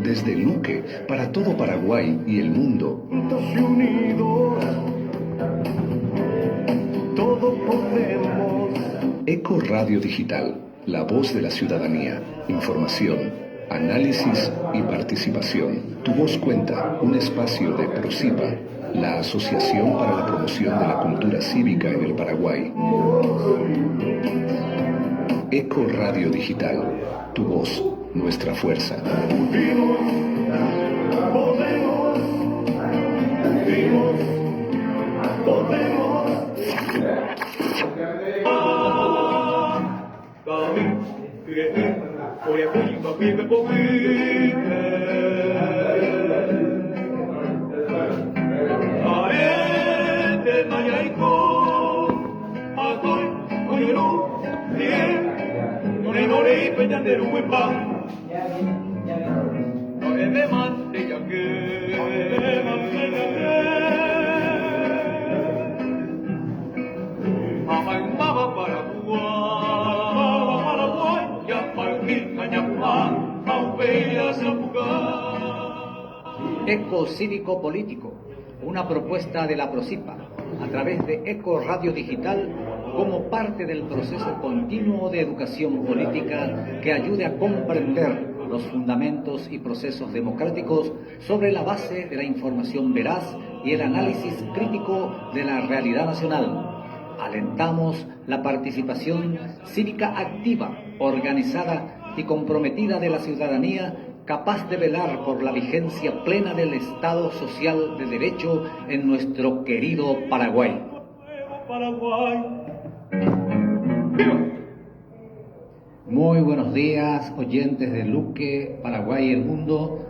Desde Luque, para todo Paraguay y el mundo. Unidos, todos podemos. Eco Radio Digital, la voz de la ciudadanía. Información, análisis y participación. Tu voz cuenta, un espacio de Procipa, la Asociación para la Promoción de la Cultura Cívica en el Paraguay. Eco Radio Digital, tu voz, nuestra fuerza. Unimos, podemos. Unimos, podemos. Eco Cívico Político, una propuesta de la Procipa, a través de Eco Radio Digital, como parte del proceso continuo de educación política que ayude a comprender los fundamentos y procesos democráticos sobre la base de la información veraz y el análisis crítico de la realidad nacional. Alentamos la participación cívica activa, organizada y comprometida de la ciudadanía, capaz de velar por la vigencia plena del Estado Social de Derecho en nuestro querido Paraguay. Muy buenos días, oyentes de Luque, Paraguay y el mundo,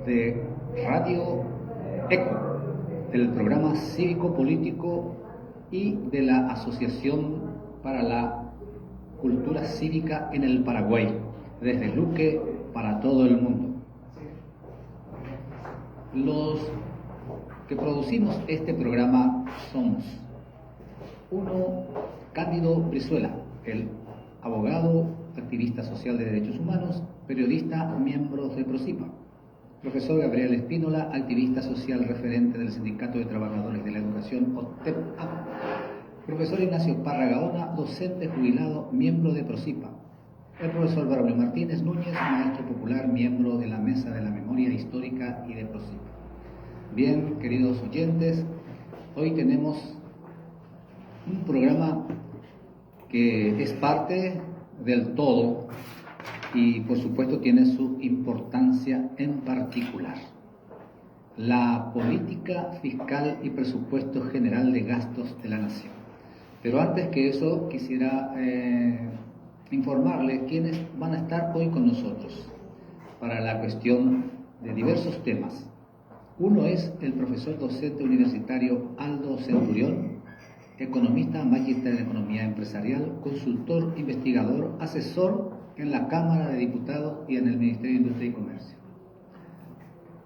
de Radio ECO, del programa cívico-político y de la Asociación para la Cultura Cívica en el Paraguay, desde Luque para todo el mundo. Los que producimos este programa somos: uno, Cándido Brizuela, el abogado, activista social de derechos humanos, periodista, miembro de Procipa. Profesor Gabriel Espínola, activista social referente del Sindicato de Trabajadores de la Educación, OTEP-AP. Profesor Ignacio Parra Gaona, docente jubilado, miembro de Procipa. El profesor Braulio Martínez Núñez, maestro popular, miembro de la Mesa de la Memoria Histórica y de Procipa. Bien, queridos oyentes, hoy tenemos un programa que es parte del todo y por supuesto tiene su importancia en particular: la política fiscal y presupuesto general de gastos de la nación. Pero antes que eso quisiera informarles quiénes van a estar hoy con nosotros para la cuestión de diversos temas. Uno es el profesor docente universitario Aldo Centurión, economista, magíster en economía empresarial, consultor, investigador, asesor en la Cámara de Diputados y en el Ministerio de Industria y Comercio,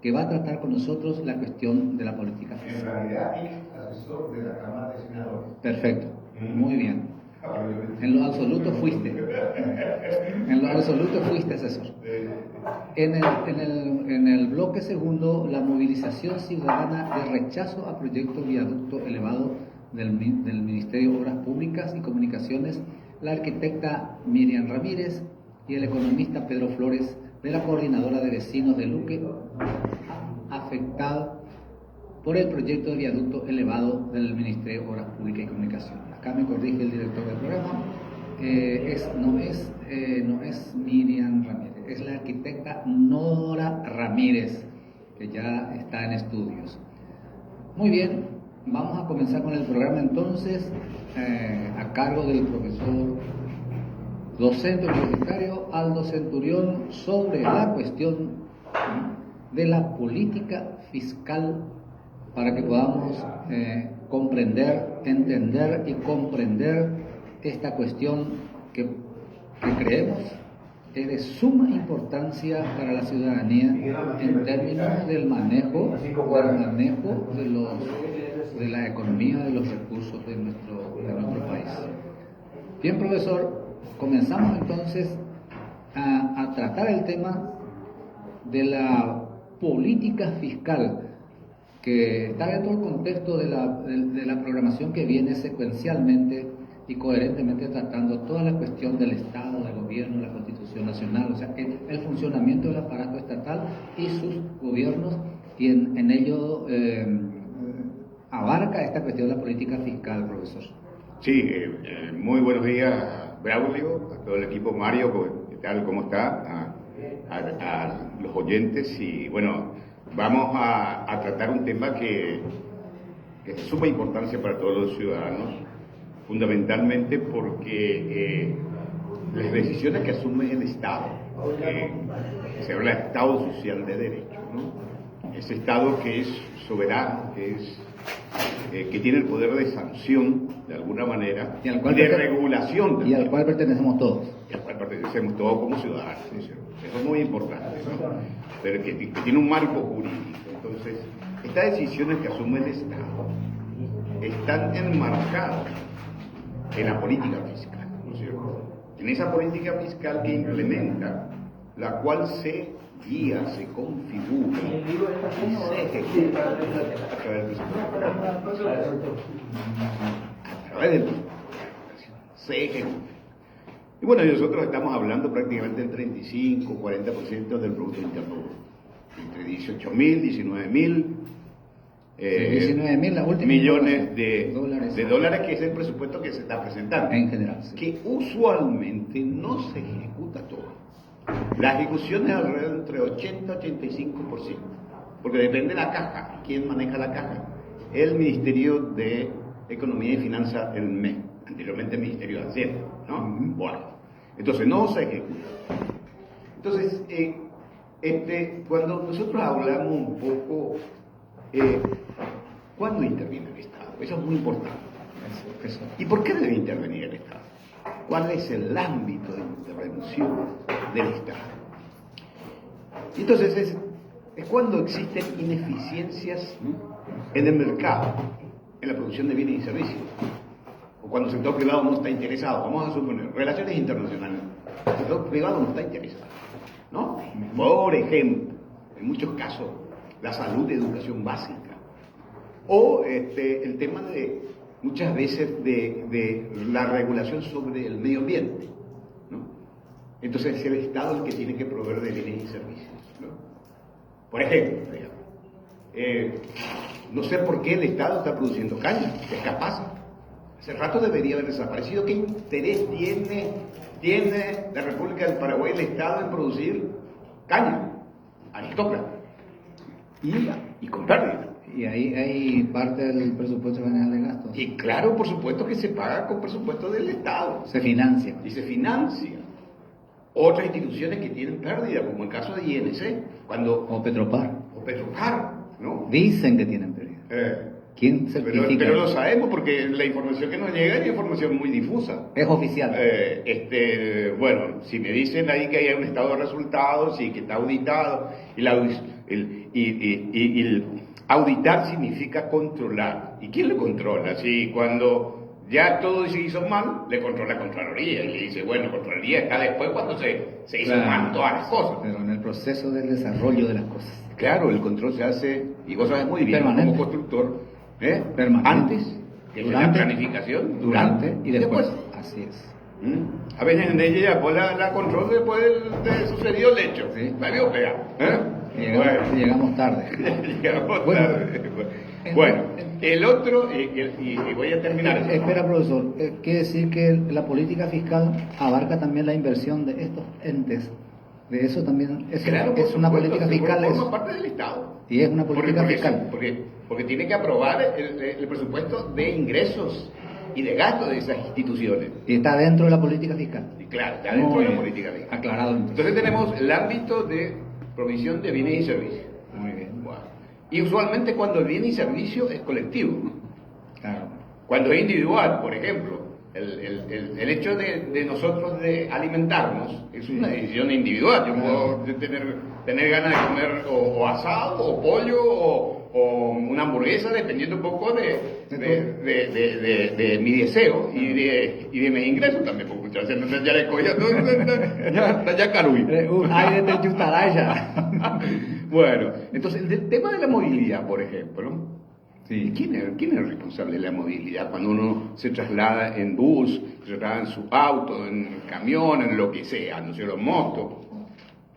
que va a tratar con nosotros la cuestión de la política fiscal. En realidad es asesor de la Cámara de Senadores. Perfecto, muy bien. En lo absoluto fuiste. En lo absoluto fuiste asesor. En el bloque segundo, la movilización ciudadana de rechazo a proyecto viaducto elevado del Ministerio de Obras Públicas y Comunicaciones, la arquitecta Miriam Ramírez y el economista Pedro Flores, de la Coordinadora de Vecinos de Luque, afectado por el proyecto de viaducto elevado del Ministerio de Obras Públicas y Comunicaciones. Acá me corrige el director del programa, no es Miriam Ramírez, es la arquitecta Nora Ramírez, que ya está en estudios. Muy bien, vamos a comenzar con el programa entonces, a cargo del profesor docente universitario Aldo Centurión, sobre la cuestión de la política fiscal, para que podamos comprender, entender y comprender esta cuestión que creemos es de suma importancia para la ciudadanía en términos del manejo de la economía de los recursos de nuestro país. Bien, profesor, comenzamos entonces a tratar el tema de la política fiscal, que está dentro del contexto de la programación que viene secuencialmente y coherentemente tratando toda la cuestión del Estado, del gobierno, la Constitución Nacional, o sea, el funcionamiento del aparato estatal y sus gobiernos, y en ello abarca esta cuestión de la política fiscal, profesor. Sí, muy buenos días, Braulio, a todo el equipo, Mario, ¿qué tal? ¿Cómo está? A los oyentes, y bueno, vamos a tratar un tema que es de suma importancia para todos los ciudadanos, fundamentalmente porque las decisiones que asume el Estado, se habla de Estado social de derecho, ¿no? Ese Estado que es soberano, que tiene el poder de sanción, de alguna manera, y de regulación también. Y al cual pertenecemos todos. Y al cual pertenecemos todos como ciudadanos. Eso es muy importante, ¿no? Pero que tiene un marco jurídico. Entonces, estas decisiones que asume el Estado están enmarcadas en la política fiscal, ¿no es cierto? En esa política fiscal que implementa, la cual se guía, se configura y se ejecuta a través del presupuesto. A través del presupuesto. Se ejecuta. Y bueno, nosotros estamos hablando prácticamente del 35-40% del Producto Interno Bruto. Entre 18.000, 19.000 19.000 la última millones de dólares, que es el presupuesto que se está presentando. En general, sí. Que usualmente no se ejecuta todo. La ejecución es alrededor entre 80 y 85%, porque depende de la caja. ¿Quién maneja la caja? El Ministerio de Economía y Finanzas, el MEF, anteriormente el Ministerio de Hacienda, ¿no? Bueno, entonces no se ejecuta. Entonces, cuando nosotros hablamos un poco, ¿cuándo interviene el Estado? Eso es muy importante. ¿Y por qué debe intervenir el Estado? ¿Cuál es el ámbito de intervención del Estado? Entonces es cuando existen ineficiencias en el mercado, en la producción de bienes y servicios, o cuando el sector privado no está interesado. Vamos a suponer, relaciones internacionales, el sector privado no está interesado, ¿no? Por ejemplo, en muchos casos, la salud y educación básica, o el tema de muchas veces de la regulación sobre el medio ambiente, ¿no? Entonces es el Estado el que tiene que proveer de bienes y servicios, ¿no? Por ejemplo, no sé por qué el Estado está produciendo caña, es capaz. Hace rato debería haber desaparecido. ¿Qué interés tiene la República del Paraguay, el Estado, en producir caña, aristócrata, y con pérdida? Y ahí hay parte del presupuesto general de gastos. Y claro, por supuesto que se paga con presupuesto del Estado. Se financia. Y se financia. Otras instituciones que tienen pérdida, como el caso de INC, O Petropar. ¿no? Dicen que tienen pérdida. ¿Quién certifica? Pero lo sabemos porque la información que nos llega es información muy difusa. Es oficial. Bueno, si me dicen ahí que hay un estado de resultados y que está auditado, y auditar significa controlar. ¿Y quién lo controla? Si cuando ya todo se hizo mal, le controla la Contraloría y le dice, bueno, Contraloría está después cuando se hizo mal todas las cosas. Pero en el proceso del desarrollo de las cosas. Claro, el control se hace, y vos sabes muy bien, permanente, como constructor, permanente, antes, que durante, la planificación, durante y después. Así es. A veces en ella ya pues la control después de sucedió el hecho. Sí. La vio pega. Llegamos tarde. Llegamos tarde. Bueno, el otro, y voy a terminar. Espera, profesor, quiere decir que la política fiscal abarca también la inversión de estos entes. De eso también es, claro, es una política fiscal. Forma parte del Estado. Y es una política fiscal. Porque tiene que aprobar el presupuesto de ingresos y de gastos de esas instituciones. Y está dentro de la política fiscal. Y claro, está dentro de la política fiscal. Aclarado. Entonces tenemos el ámbito de provisión de bienes y servicios. Muy bien. Bueno. Y usualmente cuando el bien y servicio es colectivo. Claro. Cuando es individual, por ejemplo, el hecho de nosotros de alimentarnos es una decisión individual. Yo puedo tener ganas de comer o asado, o pollo, o una hamburguesa, dependiendo un poco de mi deseo y de mis ingresos también, porque muchas veces no ya le cogió, ya caruy. Aire de Yutaraya. Bueno, entonces el tema de la movilidad, por ejemplo, Sí. ¿quién es el responsable de la movilidad cuando uno se traslada en bus, se traslada en su auto, en camión, en lo que sea, no sé, los motos?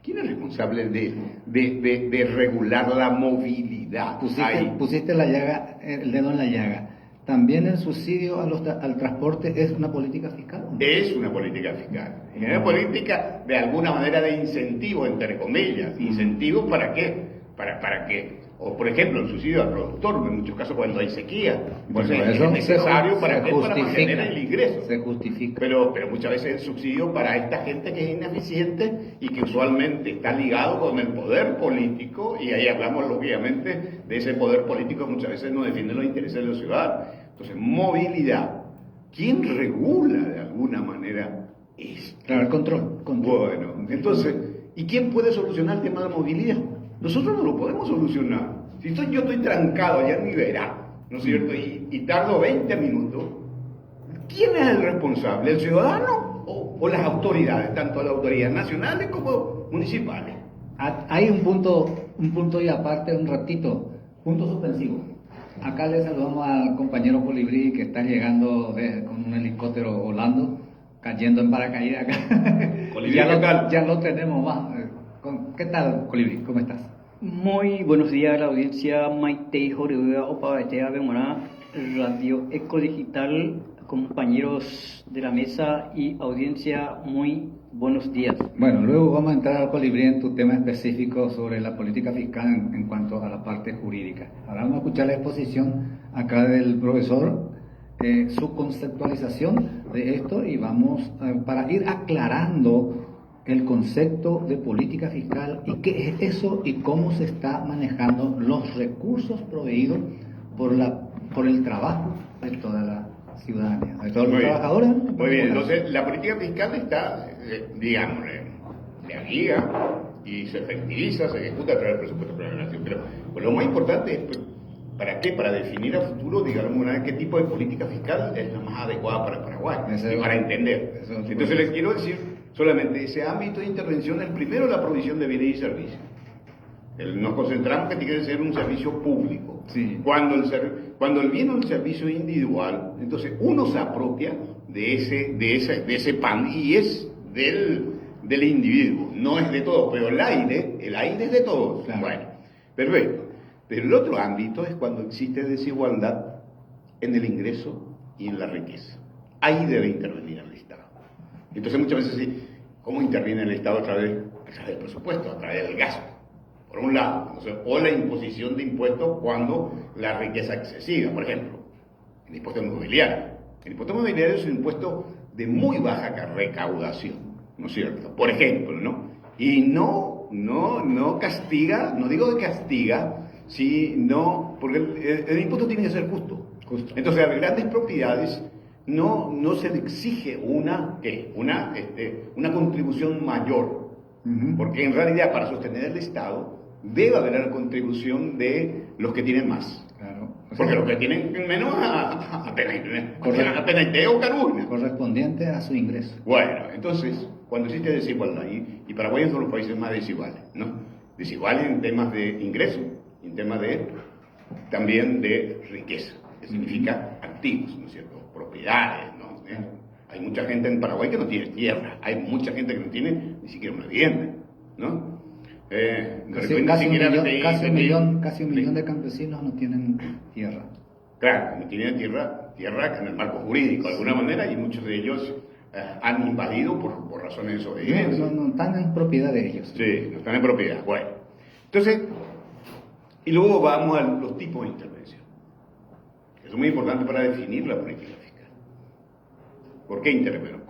¿Quién es responsable de regular la movilidad? Pusiste el dedo en la llaga. También el subsidio al transporte es una política fiscal. Es una política fiscal. Es una política de alguna manera de incentivo, entre comillas. ¿Incentivo para qué? Para que, o por ejemplo, el subsidio al productor, en muchos casos cuando hay sequía. Entonces, Eso es necesario para justifica, mantener el ingreso. Se justifica. Pero muchas veces el subsidio para esta gente que es ineficiente y que usualmente está ligado con el poder político, y ahí hablamos lógicamente de ese poder político que muchas veces no defiende los intereses de los ciudadanos. Entonces, movilidad. ¿Quién regula de alguna manera esto? Claro, el control. Bueno, entonces, ¿y quién puede solucionar el tema de la movilidad? Nosotros no lo podemos solucionar. Si yo estoy trancado allá en mi verá, ¿no es cierto? Y tardo 20 minutos, ¿quién es el responsable? ¿El ciudadano o las autoridades? Tanto las autoridades nacionales como municipales. Hay un punto y aparte, un ratito, punto suspensivo. Acá le saludamos al compañero Colibrí que está llegando con un helicóptero volando, cayendo en paracaídas acá. Colibrí, ¿qué tal? Ya lo tenemos más. ¿Qué tal, Colibrí? ¿Cómo estás? Muy buenos días a la audiencia Maite Joreuda Opabatea Bemorá, Radio Eco Digital, compañeros de la mesa y audiencia, muy buenos días. Bueno, luego vamos a entrar, Colibrí, en tu tema específico sobre la política fiscal en cuanto a la parte jurídica. Ahora vamos a escuchar la exposición acá del profesor, su conceptualización de esto, y vamos para ir aclarando el concepto de política fiscal y qué es eso y cómo se está manejando los recursos proveídos por el trabajo de toda la ciudadanía, de todos los trabajadores. Muy bien, entonces la política fiscal está, digamos, le guía y se efectiviza, se ejecuta a través del presupuesto de la nación. Pero lo más importante es, ¿para qué? Para definir a futuro, digamos, qué tipo de política fiscal es la más adecuada para Paraguay, y para entender. Entonces les quiero decir solamente ese ámbito de intervención, el primero, la provisión de bienes y servicios. Nos concentramos que tiene que ser un servicio público. Sí. Cuando el bien es un servicio individual, entonces uno se apropia de ese pan y es del individuo, no es de todos, pero el aire es de todos. Claro. Bueno, perfecto. Pero el otro ámbito es cuando existe desigualdad en el ingreso y en la riqueza. Ahí debe intervenir el Estado. Entonces muchas veces sí, ¿cómo interviene el Estado a través del presupuesto, a través del gasto? Por un lado, o la imposición de impuestos cuando la riqueza es excesiva, por ejemplo, el impuesto inmobiliario. El impuesto inmobiliario es un impuesto de muy baja recaudación, ¿no es cierto? Por ejemplo, ¿no? Y no castiga, no digo que castiga, sino porque el impuesto tiene que ser justo. Entonces, a las grandes propiedades no se le exige una contribución mayor, porque en realidad para sostener el Estado debe haber la contribución de los que tienen más. Claro. Porque los que tienen menos apenas o caruna. Correspondiente a su ingreso. Bueno, entonces, cuando existe desigualdad, y Paraguay es uno de los países más desiguales, ¿no? Desiguales en temas de ingreso, en temas también de riqueza, que significa activos, ¿no es cierto? Propiedades, ¿no? Hay mucha gente en Paraguay que no tiene tierra, hay mucha gente que no tiene ni siquiera una vivienda, ¿no? Casi un millón de campesinos no tienen tierra. Claro, no tienen tierra en el marco jurídico, de alguna manera, y muchos de ellos han invadido por razones de sobrevivencia. No están en propiedad de ellos. Sí, no están en propiedad. Bueno, entonces, y luego vamos a los tipos de intervención. Eso es muy importante para definir la política fiscal. ¿Por qué intervengo?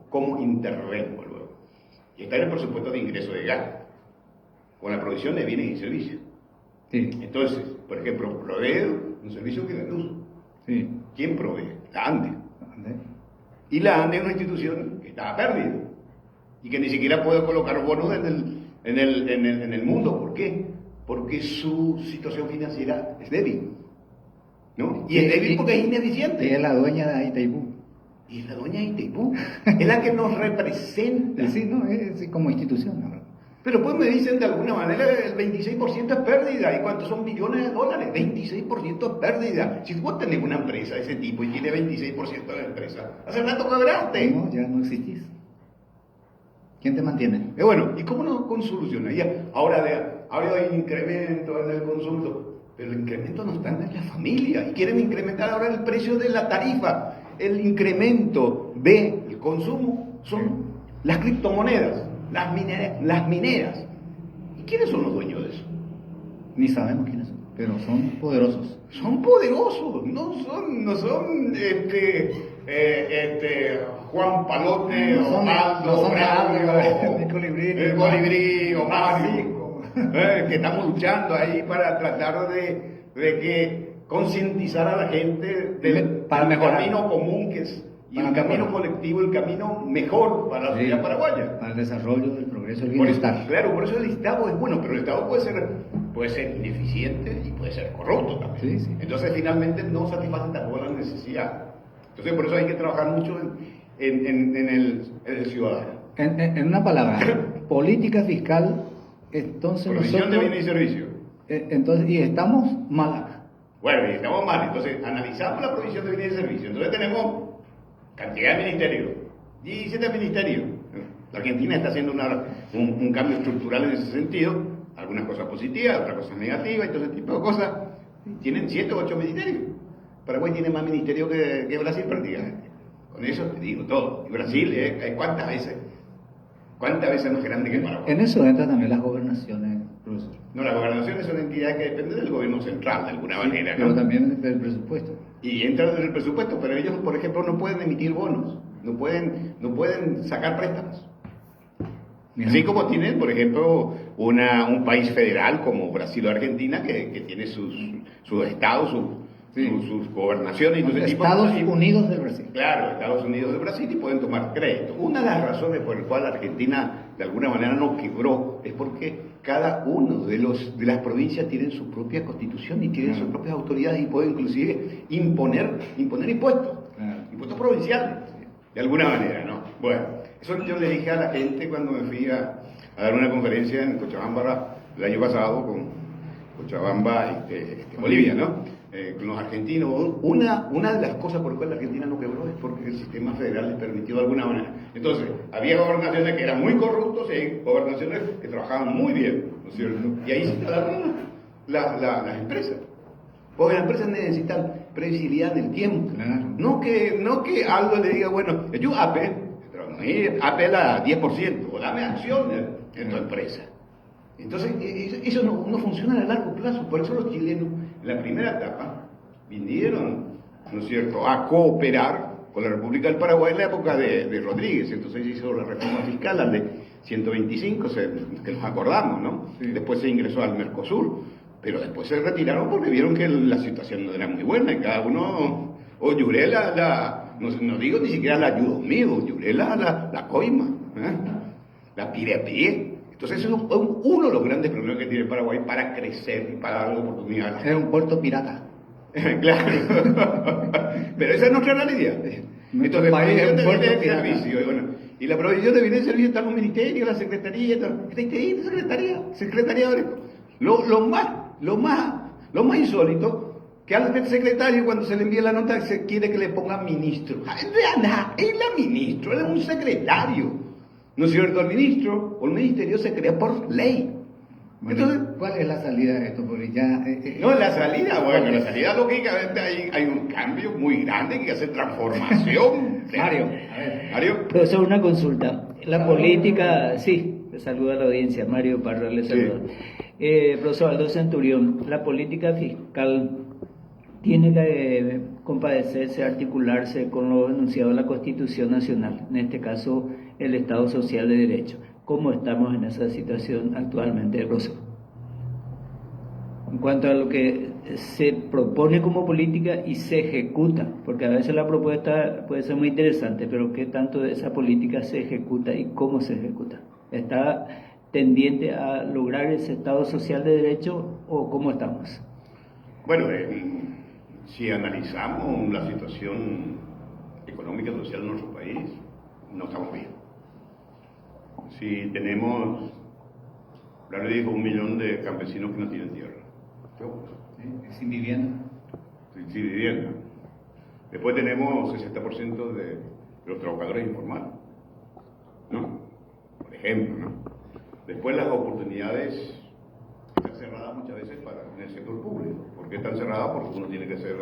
¿Cómo intervengo luego? Y está en el presupuesto de ingreso de gasto, con la provisión de bienes y servicios. Sí. Entonces, por ejemplo, provee un servicio que es la luz. Sí. ¿Quién provee? La ANDE. Y la ANDE es una institución que está perdida y que ni siquiera puede colocar bonos en el mundo. ¿Por qué? porque su situación financiera es débil, ¿no? Y es débil porque es ineficiente. Y es la dueña de Itaipú. Y es la dueña de Itaipú, es la que nos representa. Sí, no, es como institución, ¿no? Pero pues me dicen de alguna manera el 26% es pérdida. ¿Y cuántos son millones de dólares? 26% es pérdida. Si vos tenés una empresa de ese tipo y tiene 26% de la empresa, hace rato quebraste. No, ya no existís. ¿Quién te mantiene? Bueno, ¿y cómo no soluciona? Ya, ahora hay incremento en el consumo, pero el incremento no está en la familia. Y quieren incrementar ahora el precio de la tarifa. El incremento del consumo son las criptomonedas. Las mineras. ¿Y quiénes son los dueños de eso? Ni sabemos quiénes son, pero son poderosos. Son poderosos, no son Juan Palote No o son- Aldo no son Braulio, el Colibrí, el no. Colibrí o Mario, que estamos luchando ahí para tratar de que concientizar a la gente Para del mejorar. camino común que es, y Para el camino mejorar. colectivo, el camino mejor para la sociedad paraguaya. Para el desarrollo, el progreso, el Por eso, bienestar. claro, por eso el Estado es bueno, pero el Estado puede ser ineficiente y puede ser corrupto también. Sí, sí. Entonces finalmente no satisface tampoco la necesidad. Entonces por eso hay que trabajar mucho en el ciudadano. En una palabra, política fiscal, entonces Provisión de nosotros... bienes y servicios. Entonces, y estamos mal acá. Bueno, y estamos mal. Entonces analizamos la provisión de bienes y servicios. Entonces tenemos cantidad de ministerios, 17 ministerios. La Argentina está haciendo un cambio estructural en ese sentido, algunas cosas positivas, otras cosas negativas y todo ese tipo de cosas. Tienen 7 o 8 ministerios. Paraguay tiene más ministerios que Brasil prácticamente. Con eso te digo todo. Y Brasil, ¿cuántas veces más grande que Paraguay? En eso entran también las gobernaciones, profesor. No, las gobernaciones son entidades que dependen del gobierno central de alguna manera, ¿no? Pero también del presupuesto. Y entran en el presupuesto, pero ellos, por ejemplo, no pueden emitir bonos, no pueden sacar préstamos. Mira. Así como tienen, por ejemplo, un país federal como Brasil o Argentina, que tiene sus estados, sus gobernaciones y todo ese tipo de Estados cosas. Unidos del Brasil. Claro, Estados Unidos de Brasil y pueden tomar crédito. Una de las razones por las cuales Argentina de alguna manera no quebró es porque cada uno de las provincias tienen su propia constitución y tienen sus propias autoridades y pueden inclusive imponer impuestos, impuestos provinciales, de alguna manera, ¿no? Bueno, eso yo le dije a la gente cuando me fui a dar una conferencia en Cochabamba el año pasado con Cochabamba, Bolivia, ¿no? Con los argentinos. Una de las cosas por las cuales la Argentina no quebró es porque el sistema federal les permitió de alguna manera. Entonces, había gobernaciones que eran muy corruptos y hay gobernaciones que trabajaban muy bien, ¿no es cierto? Y ahí se instalaron las empresas. Porque las empresas necesitan previsibilidad en el tiempo. Claro. No que algo le diga, bueno, yo AP la 10%, o dame acciones en tu empresa. Entonces, eso no funciona a largo plazo. Por eso los chilenos, en la primera etapa, vinieron, ¿no es cierto?, a cooperar con la República del Paraguay en la época de Rodríguez. Entonces se hizo la reforma fiscal, la de 125, que nos acordamos, ¿no? Sí. Después se ingresó al Mercosur, pero después se retiraron porque vieron que la situación no era muy buena y cada uno, o Lluré no digo ni siquiera la ayudó, Lluré la coima, la pide a pie. Entonces eso es uno de los grandes problemas que tiene Paraguay para crecer y para dar oportunidades. Es un puerto pirata. Claro. Pero esa es nuestra realidad. Nuestro Entonces, país es provisión un de puerto bienes y pirata. servicios. Y la provisión de bienes y servicios está en los ministerios, la secretaría, secretaría. Lo más insólito, que al secretario cuando se le envía la nota se quiere que le ponga ministro. Es la ministro, él es un secretario. ¿No es cierto? El ministro o el ministerio se crea por ley. Entonces, ¿cuál es la salida de esto? Porque ya... no, la salida lógicamente hay un cambio muy grande, que hacer transformación. Mario, Mario. Profesor, una consulta. La política, sí, le saluda a la audiencia, Mario Parra le saluda. Profesor Aldo Centurión, la política fiscal tiene que compadecerse, articularse con lo enunciado en la Constitución Nacional, en este caso el Estado Social de Derecho. ¿Cómo estamos en esa situación actualmente, profesor? En cuanto a lo que se propone como política y se ejecuta, porque a veces la propuesta puede ser muy interesante, pero ¿qué tanto de esa política se ejecuta y cómo se ejecuta? ¿Está tendiente a lograr ese Estado social de derecho o cómo estamos? Bueno, si analizamos la situación económica y social de nuestro país, no estamos bien. Si tenemos, Braulio dijo, 1 millón de campesinos que no tienen tierra. Sin vivienda. Sin vivienda. Después tenemos 60% de los trabajadores informales, ¿no? Por ejemplo, ¿no? Después las oportunidades están cerradas muchas veces en el sector público. ¿Por qué están cerradas? Porque uno tiene que ser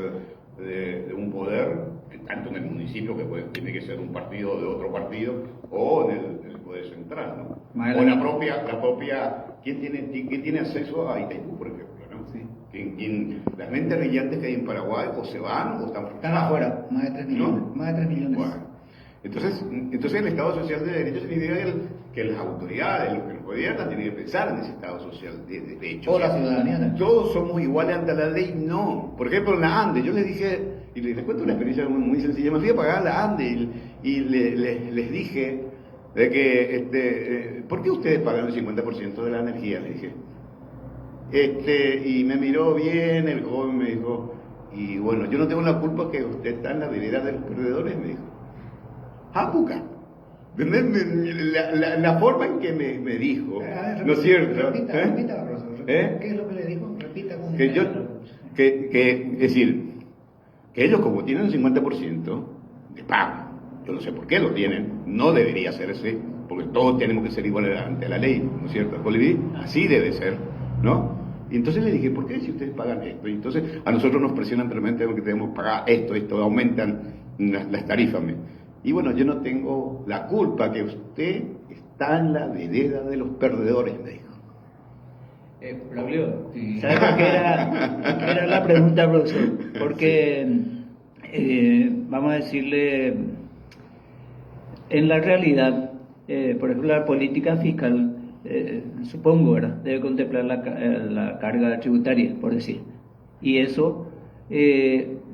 de un poder, tanto en el municipio, que tiene que ser un partido de otro partido, o en el poder central, ¿no? O la propia ¿quién tiene acceso a Itaipú, por ejemplo? ¿No? Sí. Las mentes brillantes que hay en Paraguay o se van o están afuera, más de 3 millones. ¿No? Más de 3 millones. Bueno, entonces el Estado Social de Derecho significa que las autoridades, los que nos gobiernan, tienen que pensar en ese Estado Social de Derecho. O la ciudadanía también. Todos somos iguales ante la ley, no. Por ejemplo, en la ANDE, yo les dije, y les cuento una experiencia muy sencilla, me fui a pagar la ANDE y les dije de que, ¿por qué ustedes pagan el 50% de la energía? Le dije. Y me miró bien, el joven me dijo, y bueno, yo no tengo la culpa que usted está en la vereda de los perdedores, me dijo. ¡Japuca! La forma en que me dijo, ¿no es cierto? Repita, profesor. ¿Qué es lo que le dijo? Repita con es decir, que ellos como tienen un 50% de pago, yo no sé por qué lo tienen, no debería ser ese, porque todos tenemos que ser iguales ante la ley, ¿no es cierto? Boliví, así debe ser, ¿no? Y entonces le dije, ¿por qué si ustedes pagan esto? Y entonces a nosotros nos presionan tremendamente que tenemos que pagar esto, aumentan las tarifas. Y bueno, yo no tengo la culpa que usted está en la vereda de los perdedores, me dijo. Braulio, ¿sabe por qué era la pregunta, profesor? Porque, vamos a decirle, en la realidad, por ejemplo, la política fiscal, supongo, ¿verdad?, debe contemplar la carga tributaria, por decir. Y eso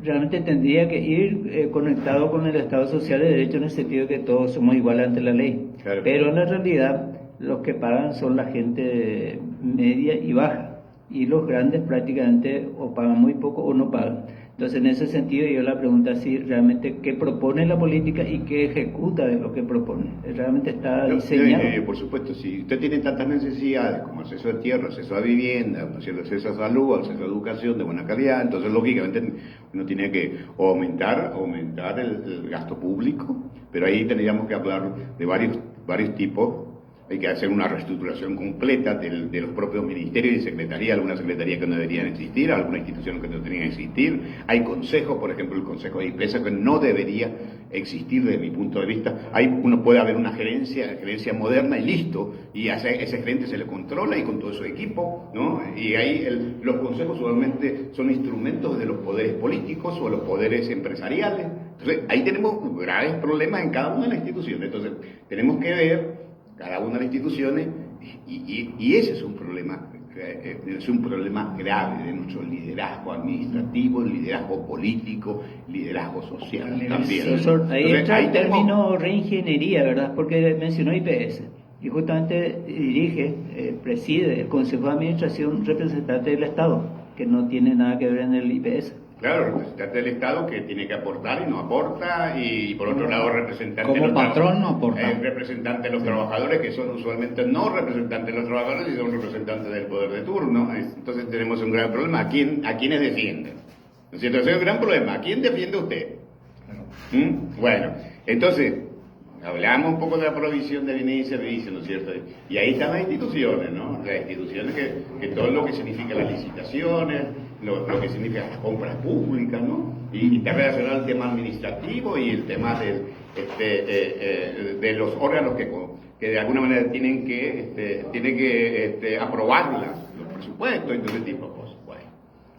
realmente tendría que ir conectado con el Estado Social de Derecho, en el sentido de que todos somos iguales ante la ley. Claro. Pero en la realidad los que pagan son la gente media y baja, y los grandes prácticamente o pagan muy poco o no pagan. Entonces, en ese sentido, yo la pregunta es si realmente qué propone la política y qué ejecuta de lo que propone. ¿Realmente está diseñado? Por supuesto, si usted tiene tantas necesidades como acceso a tierra, acceso a vivienda, acceso a salud, acceso a educación de buena calidad, entonces lógicamente uno tiene que aumentar el gasto público, pero ahí tendríamos que hablar de varios tipos. Hay que hacer una reestructuración completa de los propios ministerios y secretarías, algunas secretarías que no deberían existir, algunas instituciones que no deberían existir. Hay consejos, por ejemplo, el Consejo de IPESA, que no debería existir desde mi punto de vista. Uno puede haber una gerencia moderna y listo, y a ese gerente se le controla y con todo su equipo, ¿no? Y ahí los consejos usualmente son instrumentos de los poderes políticos o los poderes empresariales. Entonces, ahí tenemos graves problemas en cada una de las instituciones. Entonces, tenemos que ver cada una de las instituciones, y ese es un problema grave de nuestro liderazgo administrativo, liderazgo político, liderazgo social también. Profesor, ahí entra el tenemos... término reingeniería, ¿verdad? Porque mencionó IPS, y justamente preside el Consejo de Administración representante del Estado, que no tiene nada que ver en el IPS. Claro, representante del Estado que tiene que aportar y no aporta, y por otro lado representante como de los patrón no aporta. Representante de los trabajadores, que son usualmente no representantes de los trabajadores y son representantes del poder de turno. Entonces tenemos un gran problema. ¿A quiénes defienden? ¿No es cierto? Ese es un gran problema. ¿A quién defiende usted? Bueno, entonces hablamos un poco de la provisión de bienes y servicios, ¿no es cierto? Y ahí están las instituciones, ¿no? Las instituciones que todo lo que significa las licitaciones, lo que significa las compras públicas, ¿no? Y está relacionado al tema administrativo y el tema de los órganos que de alguna manera tienen que aprobar los presupuestos y todo ese tipo de cosas. Bueno.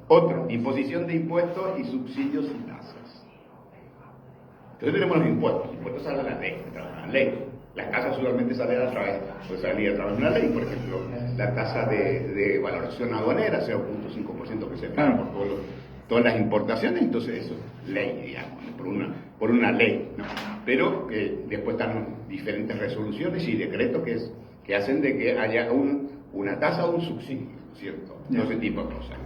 Otro, imposición de impuestos y subsidios y tasas. Entonces tenemos los impuestos. Los impuestos salen a la ley, trabajan a la ley. Las tasas usualmente salen a través de una ley, por ejemplo, la tasa de valoración aduanera, 0.5% que se paga por todas las importaciones, entonces eso es ley, digamos, por una ley, ¿no? Pero después están diferentes resoluciones y decretos que hacen de que haya una tasa o un subsidio, ¿cierto? No ese tipo de cosas.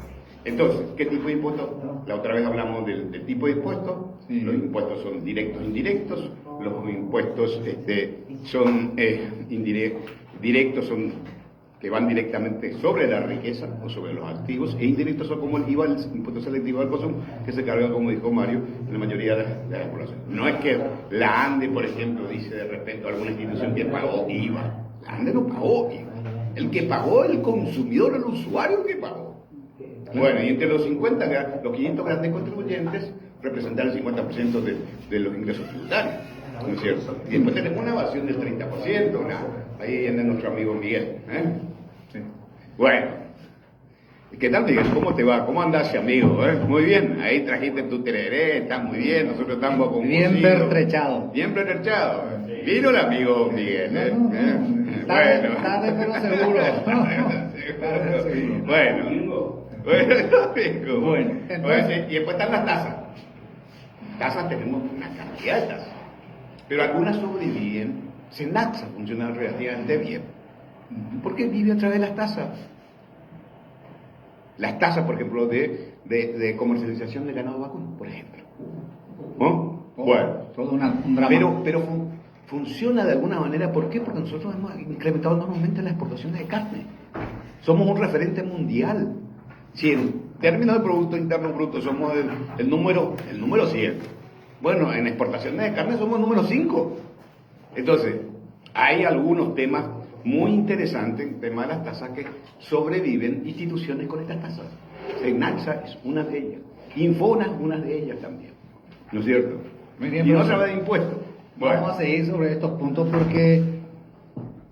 Entonces, ¿qué tipo de impuestos? La otra vez hablamos del tipo de impuestos. Sí. Los impuestos son directos e indirectos. Los impuestos son directos, son que van directamente sobre la riqueza o sobre los activos, e indirectos son como el IVA, el impuesto selectivo al consumo, que se carga, como dijo Mario, en la mayoría de la población. No es que la ANDE, por ejemplo, dice de repente a alguna institución que pagó IVA. La ANDE no pagó IVA. El que pagó, el consumidor, el usuario que pagó. Bueno, y entre los 500 grandes contribuyentes representan el 50% de los ingresos tributarios, ¿no es cierto? Y después tenemos una evasión del 30%, ahí anda nuestro amigo Miguel. Sí. Bueno, ¿qué tal, Miguel? ¿Cómo te va? ¿Cómo andas, amigo? Muy bien, ahí trajiste tu tereré, está muy bien, nosotros estamos con bien pertrechado. Bien pertrechado. Vino el amigo Miguel, Tarde, pero seguro. Bueno, entonces, y después están las tasas. Tasas tenemos una cantidad de tasas, pero algunas sobreviven. Senaxa funciona relativamente bien. ¿Por qué vive a través de las tasas? Las tasas, por ejemplo, de comercialización de ganado vacuno, por ejemplo. ¿No? Bueno, todo un drama. Pero funciona de alguna manera. ¿Por qué? Porque nosotros hemos incrementado enormemente la exportación de carne. Somos un referente mundial. Si en términos de Producto Interno Bruto somos el número 100, bueno, en exportaciones de carne somos el número 5. Entonces, hay algunos temas muy interesantes, el tema de las tasas, que sobreviven instituciones con estas tasas. Senaxa es una de ellas, Infona es una de ellas también, ¿no es cierto? Muy bien, y otra vez de impuestos. Bueno. Vamos a seguir sobre estos puntos porque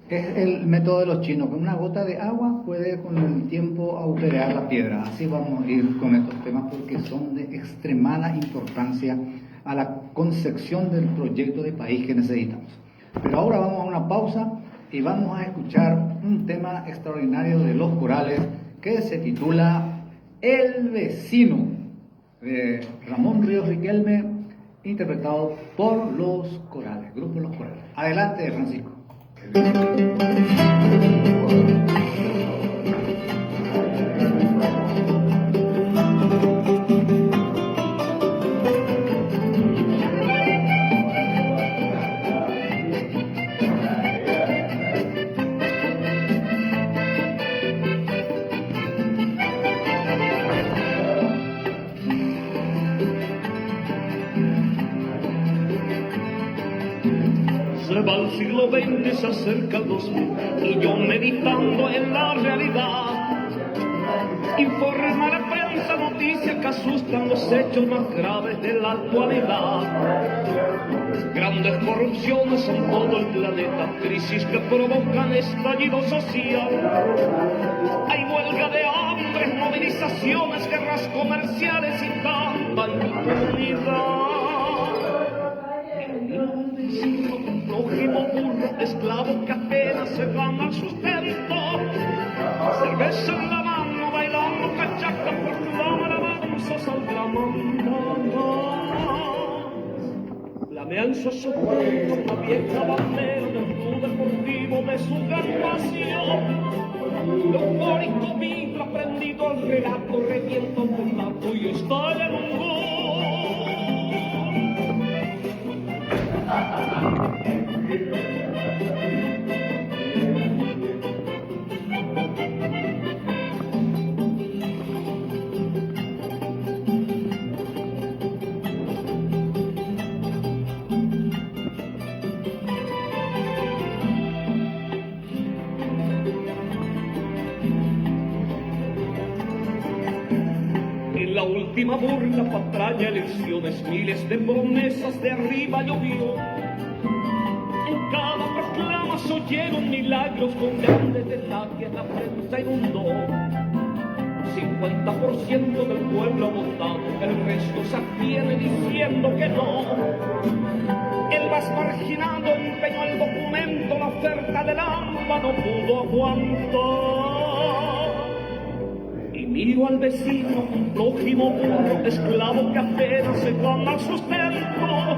es el método de los chinos, que una gota de agua puede con el tiempo agujerear la piedra. Así vamos a ir con estos temas porque son de extremada importancia a la concepción del proyecto de país que necesitamos. Pero ahora vamos a una pausa y vamos a escuchar un tema extraordinario de Los Corales que se titula El Vecino, de Ramón Ríos Riquelme, interpretado por Los Corales, grupo Los Corales. Adelante, Francisco. Va el siglo XX, se acerca el 2000 y yo meditando en la realidad. Informa la prensa noticias que asustan los hechos más graves de la actualidad. Grandes corrupciones en todo el planeta, crisis que provocan estallido social. Hay huelga de hambre, movilizaciones, guerras comerciales y tanta impunidad. Prójimo burro, esclavo que apenas se gana el sustento. Cerveza en la mano, bailando cachaca, proclama la danza, saldrá Flameanza su cuerpo, la vieja bandera del club deportivo de su gran pasión. Eufórico vibra prendido al relato, revienta un plato y estalla en un gol. En la última burla, patraña, elecciones, miles de promesas de arriba llovió. En cada proclama se oyeron milagros con grandes detalles, la prensa inundó. 50% del pueblo ha votado, el resto se abstiene diciendo que no. El más marginado empeñó el documento, la oferta del AMPA no pudo aguantar. Y miro al vecino, un prójimo burro, esclavo que apenas se gana el sustento.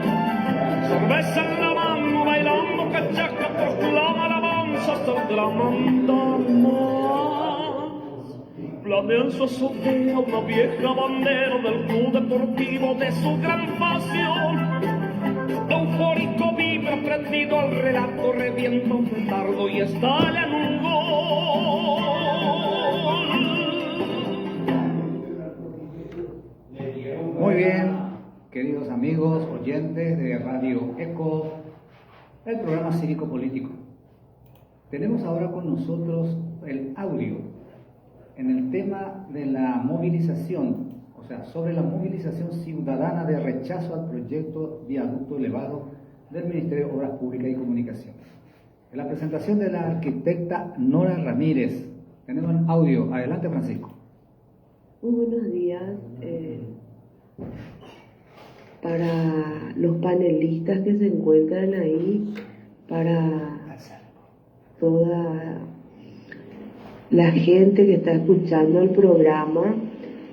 Cerveza en la mano, bailando cachaca, proclama alabanza hasta el gran manda más. Planea en su azotea una vieja bandera del club deportivo de su gran pasión. Eufórico vibra prendido al relato, revienta un petardo y estalla en un gol. Muy bien, queridos amigos, oyentes de Radio Eco, el programa cívico-político. Tenemos ahora con nosotros el audio en el tema de la movilización, o sea, sobre la movilización ciudadana de rechazo al proyecto Viaducto Elevado del Ministerio de Obras Públicas y Comunicaciones. En la presentación de la arquitecta Nora Ramírez, tenemos el audio. Adelante, Francisco. Muy buenos días. Para los panelistas que se encuentran ahí, para toda la gente que está escuchando el programa,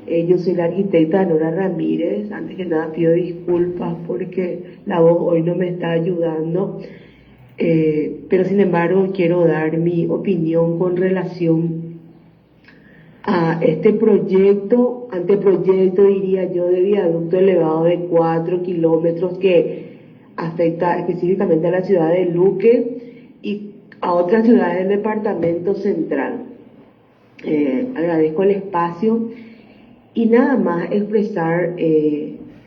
yo soy la arquitecta Nora Ramírez. Antes que nada pido disculpas porque la voz hoy no me está ayudando, pero sin embargo quiero dar mi opinión con relación a este proyecto, anteproyecto diría yo, de viaducto elevado de 4 kilómetros que afecta específicamente a la ciudad de Luque y a otras ciudades del departamento central. Agradezco el espacio y nada más expresar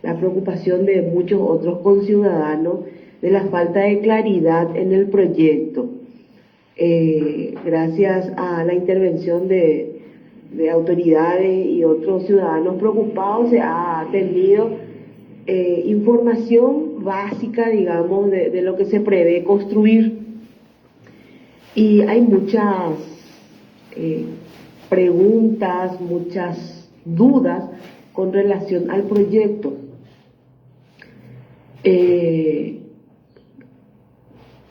la preocupación de muchos otros conciudadanos de la falta de claridad en el proyecto. Gracias a la intervención de autoridades y otros ciudadanos preocupados se ha tenido información básica, digamos, de lo que se prevé construir. Y hay muchas preguntas, muchas dudas con relación al proyecto.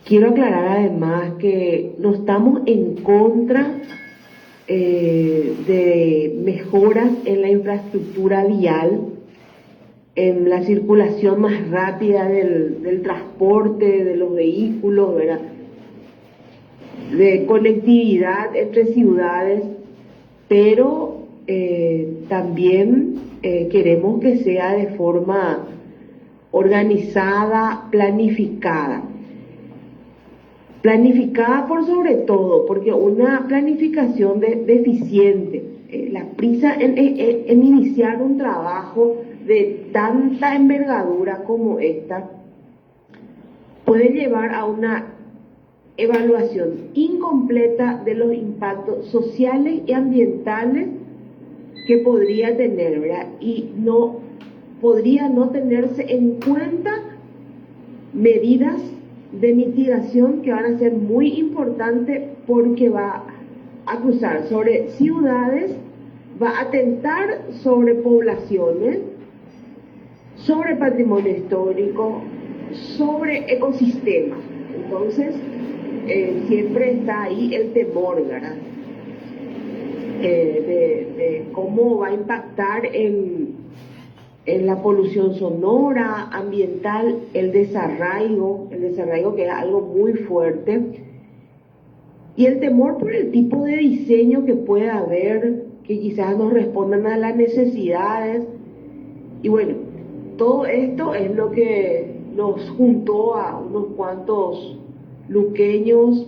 Quiero aclarar además que no estamos en contra de mejoras en la infraestructura vial, en la circulación más rápida del transporte de los vehículos, ¿verdad?, de conectividad entre ciudades, pero también queremos que sea de forma organizada, planificada por sobre todo, porque una planificación deficiente, la prisa en iniciar un trabajo de tanta envergadura como esta, puede llevar a una evaluación incompleta de los impactos sociales y ambientales que podría tener, ¿verdad? Y podría no tenerse en cuenta medidas de mitigación que van a ser muy importantes, porque va a cruzar sobre ciudades, va a atentar sobre poblaciones, sobre patrimonio histórico, sobre ecosistemas. Entonces, siempre está ahí el temor, ¿verdad?, de cómo va a impactar en la polución sonora, ambiental, el desarraigo que es algo muy fuerte, y el temor por el tipo de diseño que pueda haber, que quizás no respondan a las necesidades. Y bueno, todo esto es lo que nos juntó a unos cuantos luqueños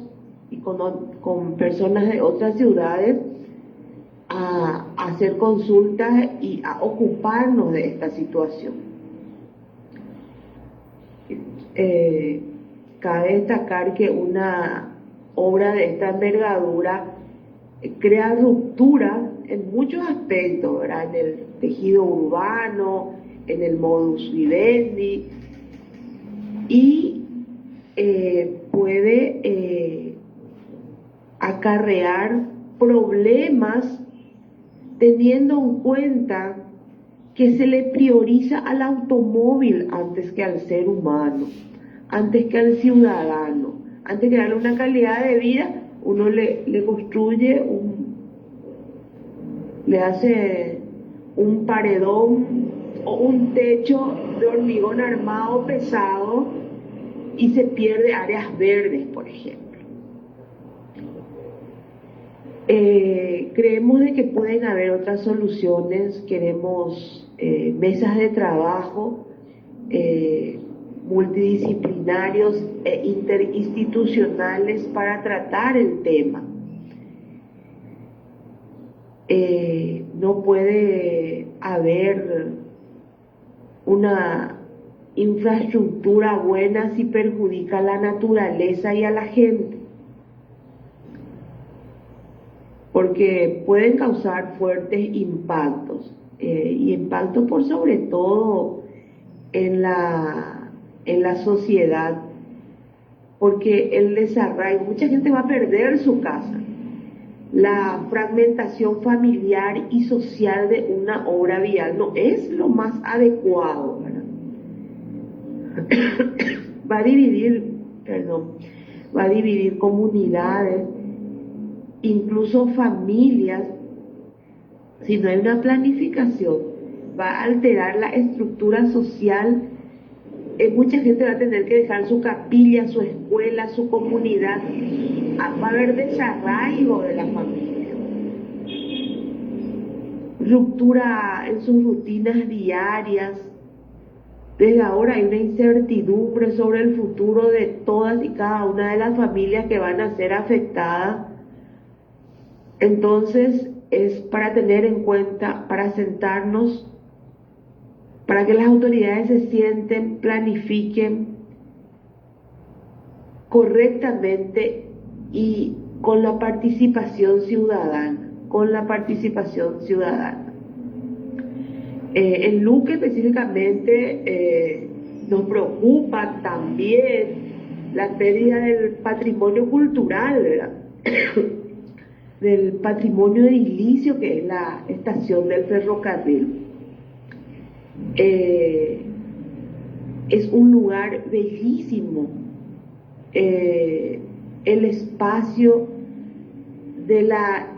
y con personas de otras ciudades a hacer consultas y a ocuparnos de esta situación. Cabe destacar que una obra de esta envergadura crea ruptura en muchos aspectos, ¿verdad?, en el tejido urbano, en el modus vivendi, y puede acarrear problemas, teniendo en cuenta que se le prioriza al automóvil antes que al ser humano, antes que al ciudadano. Antes que darle una calidad de vida, uno le construye le hace un paredón o un techo de hormigón armado pesado y se pierde áreas verdes, por ejemplo. Creemos de que pueden haber otras soluciones. Queremos mesas de trabajo multidisciplinarios e interinstitucionales para tratar el tema. No puede haber una infraestructura buena si perjudica a la naturaleza y a la gente, porque pueden causar fuertes impactos, y impactos por sobre todo en la sociedad, porque el desarraigo, mucha gente va a perder su casa, la fragmentación familiar y social de una obra vial no es lo más adecuado, ¿verdad? va a dividir comunidades, incluso familias. Si no hay una planificación, va a alterar la estructura social. Mucha gente va a tener que dejar su capilla, su escuela, su comunidad. Va a haber desarraigo de la familia, ruptura en sus rutinas diarias. Desde ahora hay una incertidumbre sobre el futuro de todas y cada una de las familias que van a ser afectadas. Entonces es para tener en cuenta, para sentarnos, para que las autoridades se sienten, planifiquen correctamente y con la participación ciudadana, En Luque específicamente nos preocupa también la pérdida del patrimonio cultural, ¿verdad? del patrimonio edilicio que es la estación del ferrocarril. Es un lugar bellísimo. El espacio de la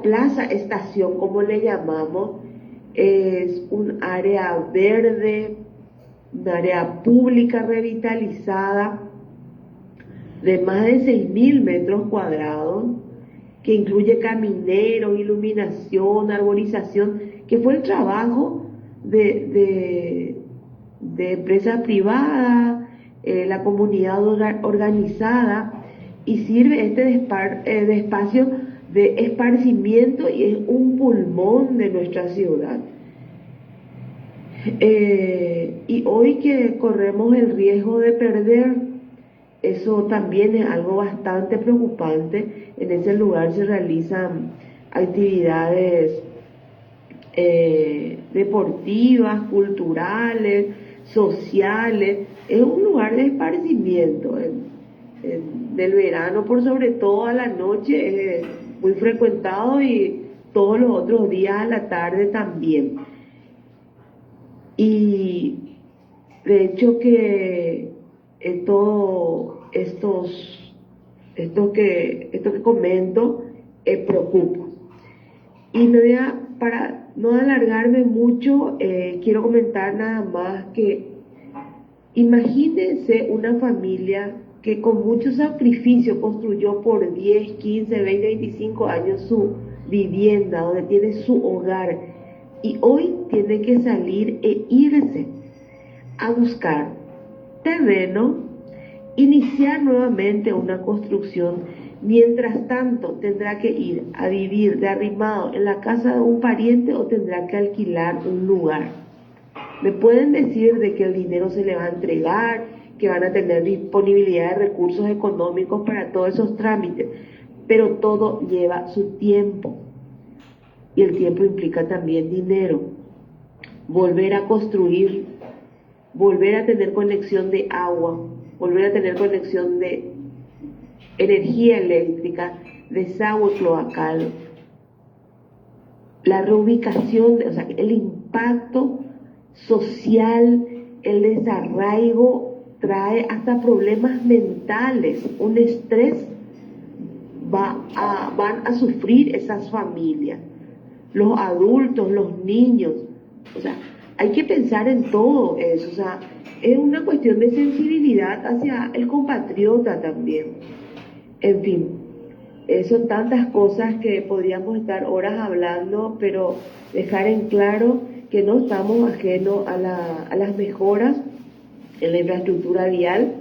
plaza estación, como le llamamos, es un área verde, un área pública revitalizada de más de 6.000 metros cuadrados, que incluye camineros, iluminación, arborización, que fue el trabajo de empresa privada, la comunidad organizada, y sirve de espacio de esparcimiento y es un pulmón de nuestra ciudad. Y hoy que corremos el riesgo de perder, eso también es algo bastante preocupante. En ese lugar se realizan actividades deportivas, culturales, sociales. Es un lugar de esparcimiento. Del verano, por sobre todo a la noche, es muy frecuentado, y todos los otros días a la tarde también. Y de hecho que todo esto que comento preocupa. Y para no alargarme mucho, quiero comentar nada más que imagínense una familia que con mucho sacrificio construyó por 10, 15, 20, 25 años su vivienda, donde tiene su hogar, y hoy tiene que salir e irse a buscar terreno, iniciar nuevamente una construcción. Mientras tanto tendrá que ir a vivir de arrimado en la casa de un pariente o tendrá que alquilar un lugar. Me pueden decir de que el dinero se le va a entregar, que van a tener disponibilidad de recursos económicos para todos esos trámites, pero todo lleva su tiempo, y el tiempo implica también dinero. Volver a construir, volver a tener conexión de agua, volver a tener conexión de energía eléctrica, desagüe cloacal, la reubicación, el impacto social, el desarraigo trae hasta problemas mentales, un estrés van a sufrir esas familias, los adultos, los niños. Hay que pensar en todo eso. Es una cuestión de sensibilidad hacia el compatriota también. En fin, son tantas cosas que podríamos estar horas hablando, pero dejar en claro que no estamos ajenos a las mejoras en la infraestructura vial,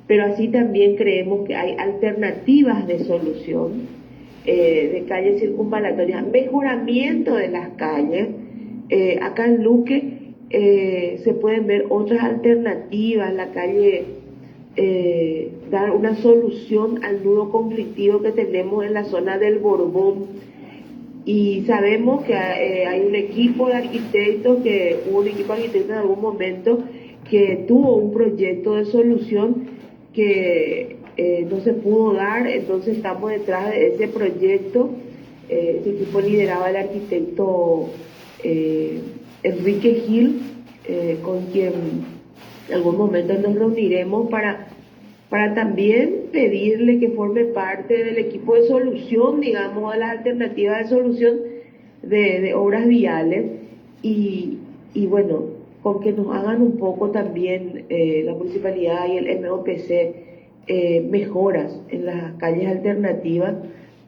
pero así también creemos que hay alternativas de solución, de calles circunvalatorias, mejoramiento de las calles. Acá en Luque se pueden ver otras alternativas, la calle, dar una solución al nudo conflictivo que tenemos en la zona del Borbón. Y sabemos que hay un equipo de arquitectos, hubo un equipo de arquitectos en algún momento que tuvo un proyecto de solución que no se pudo dar, entonces estamos detrás de ese proyecto. Ese equipo lideraba el arquitecto Enrique Gil, con quien en algún momento nos reuniremos para también pedirle que forme parte del equipo de solución, digamos, de las alternativas de solución de obras viales, y bueno, con que nos hagan un poco también la municipalidad y el MOPC mejoras en las calles alternativas.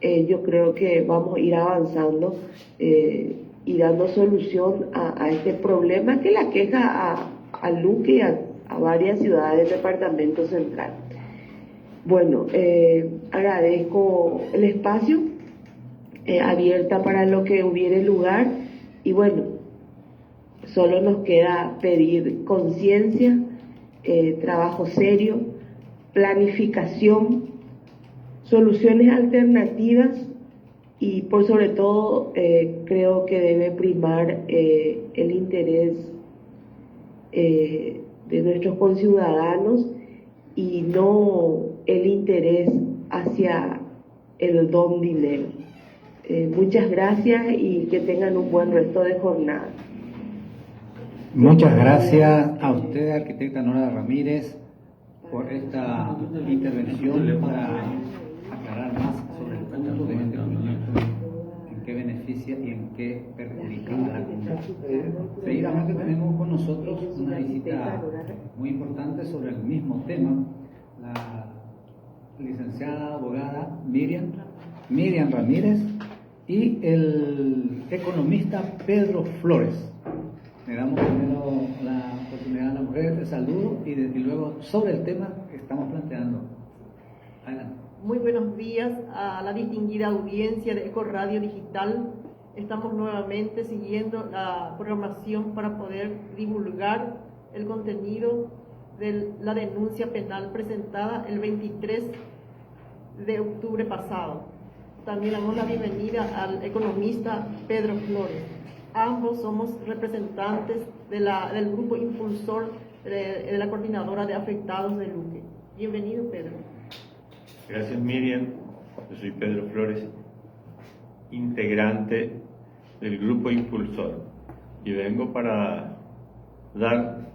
Yo creo que vamos a ir avanzando y dando solución a este problema que la queja a Luque y a varias ciudades del departamento central. Bueno, agradezco el espacio abierta para lo que hubiere lugar, y bueno, solo nos queda pedir conciencia, trabajo serio, planificación, soluciones alternativas, y por sobre todo creo que debe primar el interés de nuestros conciudadanos y no el interés hacia el don dinero. Muchas gracias y que tengan un buen resto de jornada. Muchas gracias a usted, arquitecta Nora Ramírez, por esta intervención para aclarar más sobre el punto de este proyecto, en qué beneficia y en qué perjudica a la comunidad. Seguidamente tenemos con nosotros una visita muy importante sobre el mismo tema, la licenciada abogada Miriam Ramírez y el economista Pedro Flores. Le damos primero la oportunidad a la mujer de saludo y luego sobre el tema que estamos planteando. Adelante. Muy buenos días a la distinguida audiencia de Eco Radio Digital. Estamos nuevamente siguiendo la programación para poder divulgar el contenido de la denuncia penal presentada el 23 de octubre pasado. También damos la bienvenida al economista Pedro Flores. Ambos somos representantes del grupo impulsor de la coordinadora de afectados de Luque. Bienvenido, Pedro. Gracias, Miriam. Yo soy Pedro Flores, integrante del grupo impulsor, y vengo para dar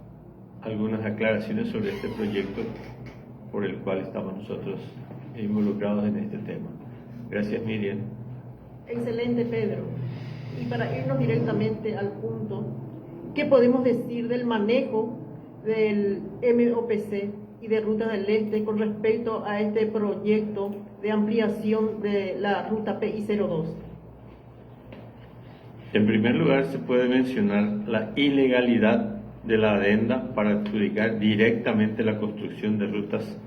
algunas aclaraciones sobre este proyecto por el cual estamos nosotros involucrados en este tema. Gracias, Miriam. Excelente, Pedro. Y para irnos directamente al punto, ¿qué podemos decir del manejo del MOPC y de Ruta del Este con respecto a este proyecto de ampliación de la ruta PI02? En primer lugar, se puede mencionar la ilegalidad de la adenda para adjudicar directamente la construcción de rutas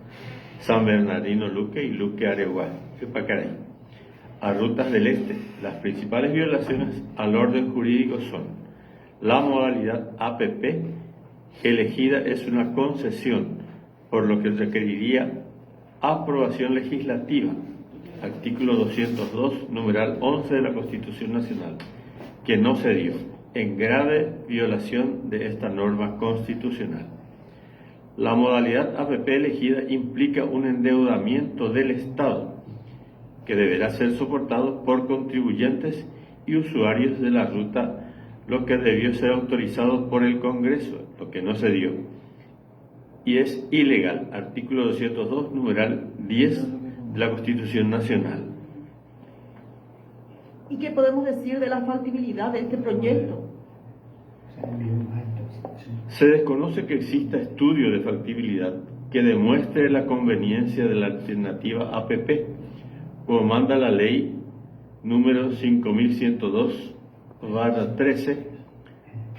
San Bernardino-Luque y Luque-Areguá-Pacaray a Rutas del Este. Las principales violaciones al orden jurídico son: la modalidad APP elegida es una concesión, por lo que requeriría aprobación legislativa, artículo 202, numeral 11 de la Constitución Nacional, que no se dio, en grave violación de esta norma constitucional. La modalidad APP elegida implica un endeudamiento del Estado, que deberá ser soportado por contribuyentes y usuarios de la ruta, lo que debió ser autorizado por el Congreso, lo que no se dio, y es ilegal, artículo 202, numeral 10 de la Constitución Nacional. ¿Y qué podemos decir de la factibilidad de este proyecto? Se desconoce que exista estudio de factibilidad que demuestre la conveniencia de la alternativa APP, como manda la ley número 5102/13,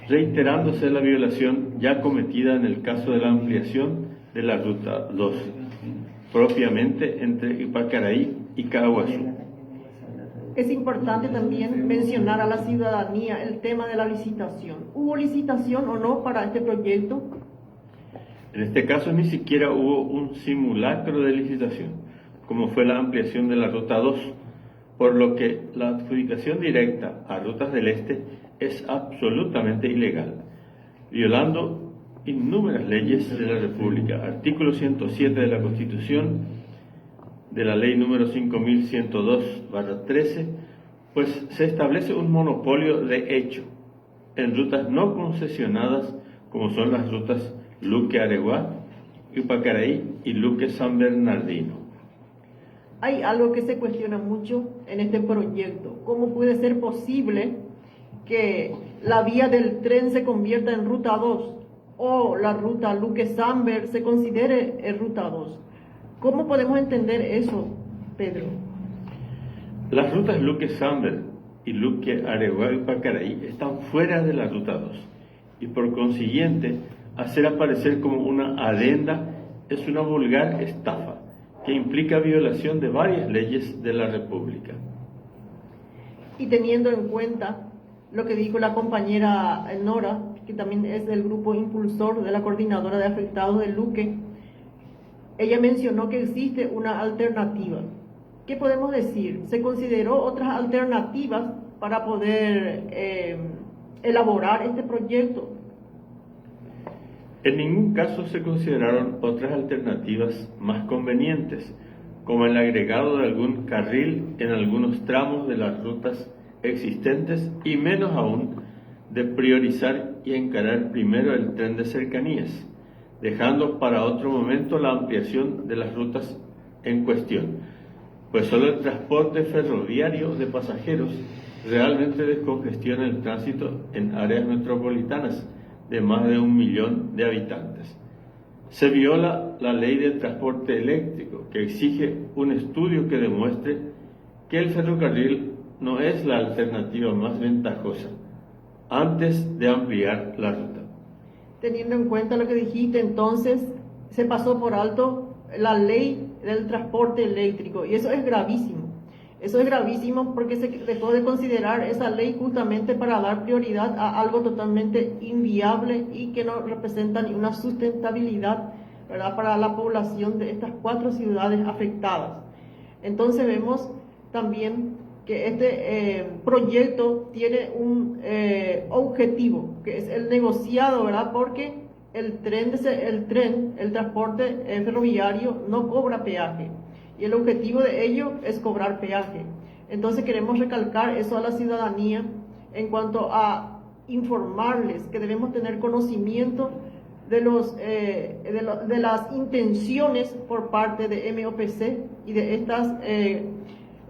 reiterándose la violación ya cometida en el caso de la ampliación de la Ruta 2, propiamente entre Ipacaraí y Caaguazú. Es importante también mencionar a la ciudadanía el tema de la licitación. ¿Hubo licitación o no para este proyecto? En este caso ni siquiera hubo un simulacro de licitación, como fue la ampliación de la Ruta 2, por lo que la adjudicación directa a Rutas del Este es absolutamente ilegal, violando innumerables leyes de la República. Artículo 107 de la Constitución, de la ley número 5102/13, pues se establece un monopolio de hecho en rutas no concesionadas, como son las rutas Luque-Areguá, Ipacaraí y Luque-San Bernardino. Hay algo que se cuestiona mucho en este proyecto. ¿Cómo puede ser posible que la vía del tren se convierta en Ruta 2 o la ruta Luque-Samber se considere Ruta 2? ¿Cómo podemos entender eso, Pedro? Las rutas Luque-Samber y Luque-Areguá y Ipacaraí están fuera de la Ruta 2 y por consiguiente hacer aparecer como una adenda es una vulgar estafa que implica violación de varias leyes de la República. Y teniendo en cuenta lo que dijo la compañera Nora, que también es del grupo impulsor de la coordinadora de afectados de Luque, ella mencionó que existe una alternativa. ¿Qué podemos decir? ¿Se consideró otras alternativas para poder elaborar este proyecto? En ningún caso se consideraron otras alternativas más convenientes, como el agregado de algún carril en algunos tramos de las rutas existentes y menos aún de priorizar y encarar primero el tren de cercanías, dejando para otro momento la ampliación de las rutas en cuestión, pues solo el transporte ferroviario de pasajeros realmente descongestiona el tránsito en áreas metropolitanas de más de 1 millón de habitantes. Se viola la ley de transporte eléctrico, que exige un estudio que demuestre que el ferrocarril no es la alternativa más ventajosa antes de ampliar la ruta. Teniendo en cuenta lo que dijiste, entonces se pasó por alto la ley del transporte eléctrico y eso es gravísimo. Eso es gravísimo porque se dejó de considerar esa ley justamente para dar prioridad a algo totalmente inviable y que no representa ni una sustentabilidad, ¿verdad?, para la población de estas 4 ciudades afectadas. Entonces vemos también que este proyecto tiene un objetivo, que es el negociado, ¿verdad?, porque el transporte ferroviario no cobra peaje. Y el objetivo de ello es cobrar peaje. Entonces queremos recalcar eso a la ciudadanía en cuanto a informarles que debemos tener conocimiento de las intenciones por parte de MOPC y de estas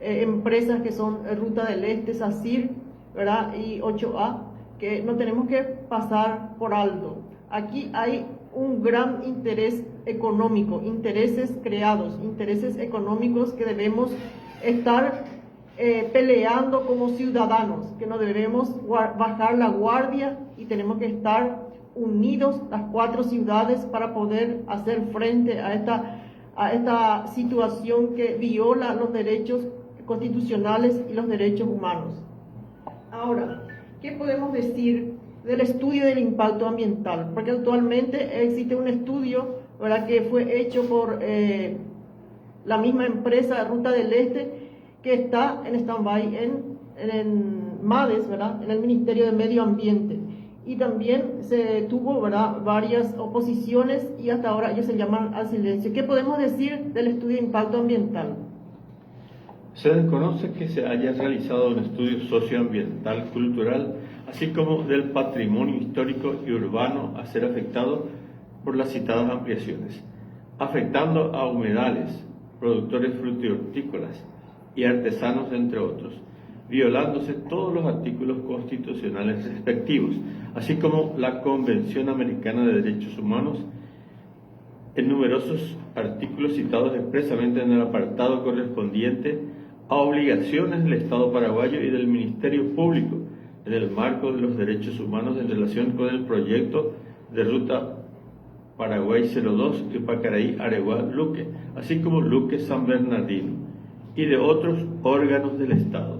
empresas que son Ruta del Este, SACIR, ¿verdad?, y 8A, que no tenemos que pasar por alto. Aquí hay un gran interés económico, intereses creados, intereses económicos que debemos estar peleando como ciudadanos, que no debemos bajar la guardia y tenemos que estar unidos las 4 ciudades para poder hacer frente a esta situación que viola los derechos constitucionales y los derechos humanos. Ahora, ¿qué podemos decir del estudio del impacto ambiental? Porque actualmente existe un estudio, ¿verdad?, que fue hecho por la misma empresa Ruta del Este, que está en stand-by en MADES, ¿verdad?, en el Ministerio de Medio Ambiente. Y también se tuvo, ¿verdad?, varias oposiciones y hasta ahora ellos se llaman al silencio. ¿Qué podemos decir del estudio de impacto ambiental? Se desconoce que se haya realizado un estudio socioambiental, cultural, así como del patrimonio histórico y urbano a ser afectado por las citadas ampliaciones, afectando a humedales, productores frutihortícolas y artesanos, entre otros, violándose todos los artículos constitucionales respectivos, así como la Convención Americana de Derechos Humanos, en numerosos artículos citados expresamente en el apartado correspondiente a obligaciones del Estado paraguayo y del Ministerio Público en el marco de los derechos humanos en relación con el proyecto de ruta Paraguay 02 y Pacaraí-Areguá-Luque, así como Luque-San Bernardino, y de otros órganos del Estado.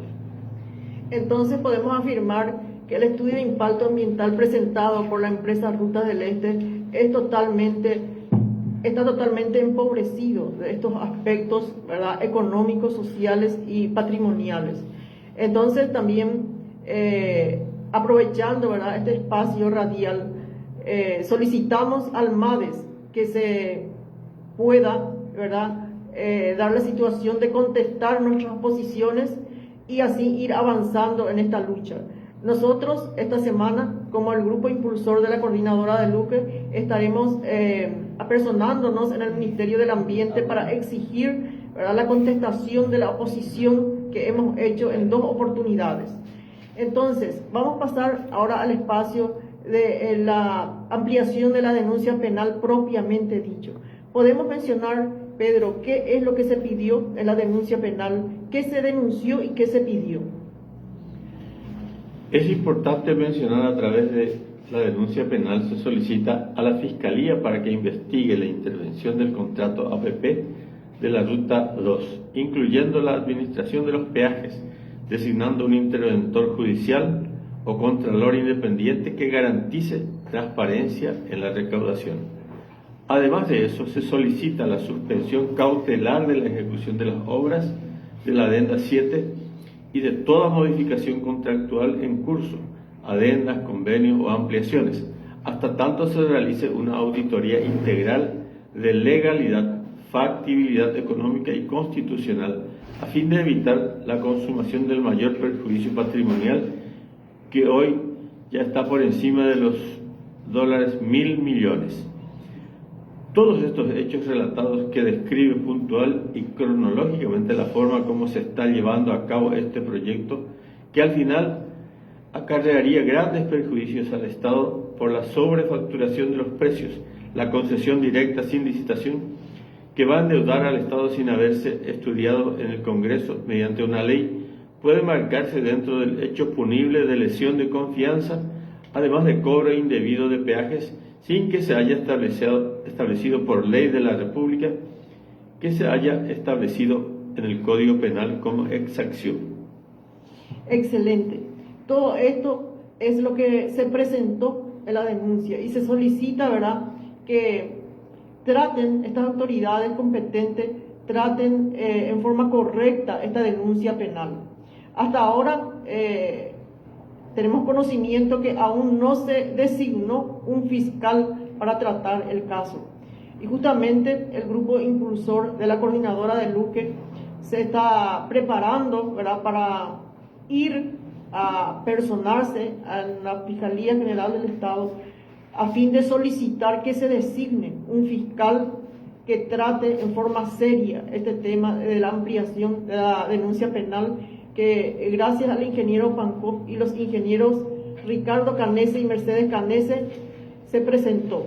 Entonces podemos afirmar que el estudio de impacto ambiental presentado por la empresa Rutas del Este está totalmente empobrecido de estos aspectos, ¿verdad?, económicos, sociales y patrimoniales. Entonces también aprovechando, ¿verdad?, este espacio radial, solicitamos al MADES que se pueda, ¿verdad?, dar la situación de contestar nuestras posiciones y así ir avanzando en esta lucha. Nosotros esta semana, como el grupo impulsor de la coordinadora de Luque, estaremos apersonándonos en el Ministerio del Ambiente para exigir, ¿verdad?, la contestación de la oposición que hemos hecho en 2 oportunidades. Entonces, vamos a pasar ahora al espacio de la ampliación de la denuncia penal propiamente dicho. Podemos mencionar, Pedro, qué es lo que se pidió en la denuncia penal, qué se denunció y qué se pidió. Es importante mencionar a través de la denuncia penal se solicita a la Fiscalía para que investigue la intervención del contrato APP de la Ruta 2, incluyendo la administración de los peajes, designando un interventor judicial o contralor independiente que garantice transparencia en la recaudación. Además de eso, se solicita la suspensión cautelar de la ejecución de las obras de la Adenda 7 y de toda modificación contractual en curso, adendas, convenios o ampliaciones, hasta tanto se realice una auditoría integral de legalidad, factibilidad económica y constitucional, a fin de evitar la consumación del mayor perjuicio patrimonial que hoy ya está por encima de los $1.000 millones. Todos estos hechos relatados que describe puntual y cronológicamente la forma como se está llevando a cabo este proyecto, que al final acarrearía grandes perjuicios al Estado por la sobrefacturación de los precios, la concesión directa sin licitación, que va a endeudar al Estado sin haberse estudiado en el Congreso mediante una ley, puede marcarse dentro del hecho punible de lesión de confianza, además de cobro indebido de peajes, sin que se haya establecido por ley de la República, que se haya establecido en el Código Penal como exacción. Excelente. Todo esto es lo que se presentó en la denuncia y se solicita, ¿verdad?, que traten estas autoridades competentes, traten en forma correcta esta denuncia penal. Hasta ahora tenemos conocimiento que aún no se designó un fiscal para tratar el caso. Y justamente el grupo impulsor de la coordinadora de Luque se está preparando, ¿verdad?, para ir a personarse en la Fiscalía General del Estado a fin de solicitar que se designe un fiscal que trate en forma seria este tema de la ampliación de la denuncia penal, que gracias al ingeniero Pancop y los ingenieros Ricardo Canese y Mercedes Canese se presentó.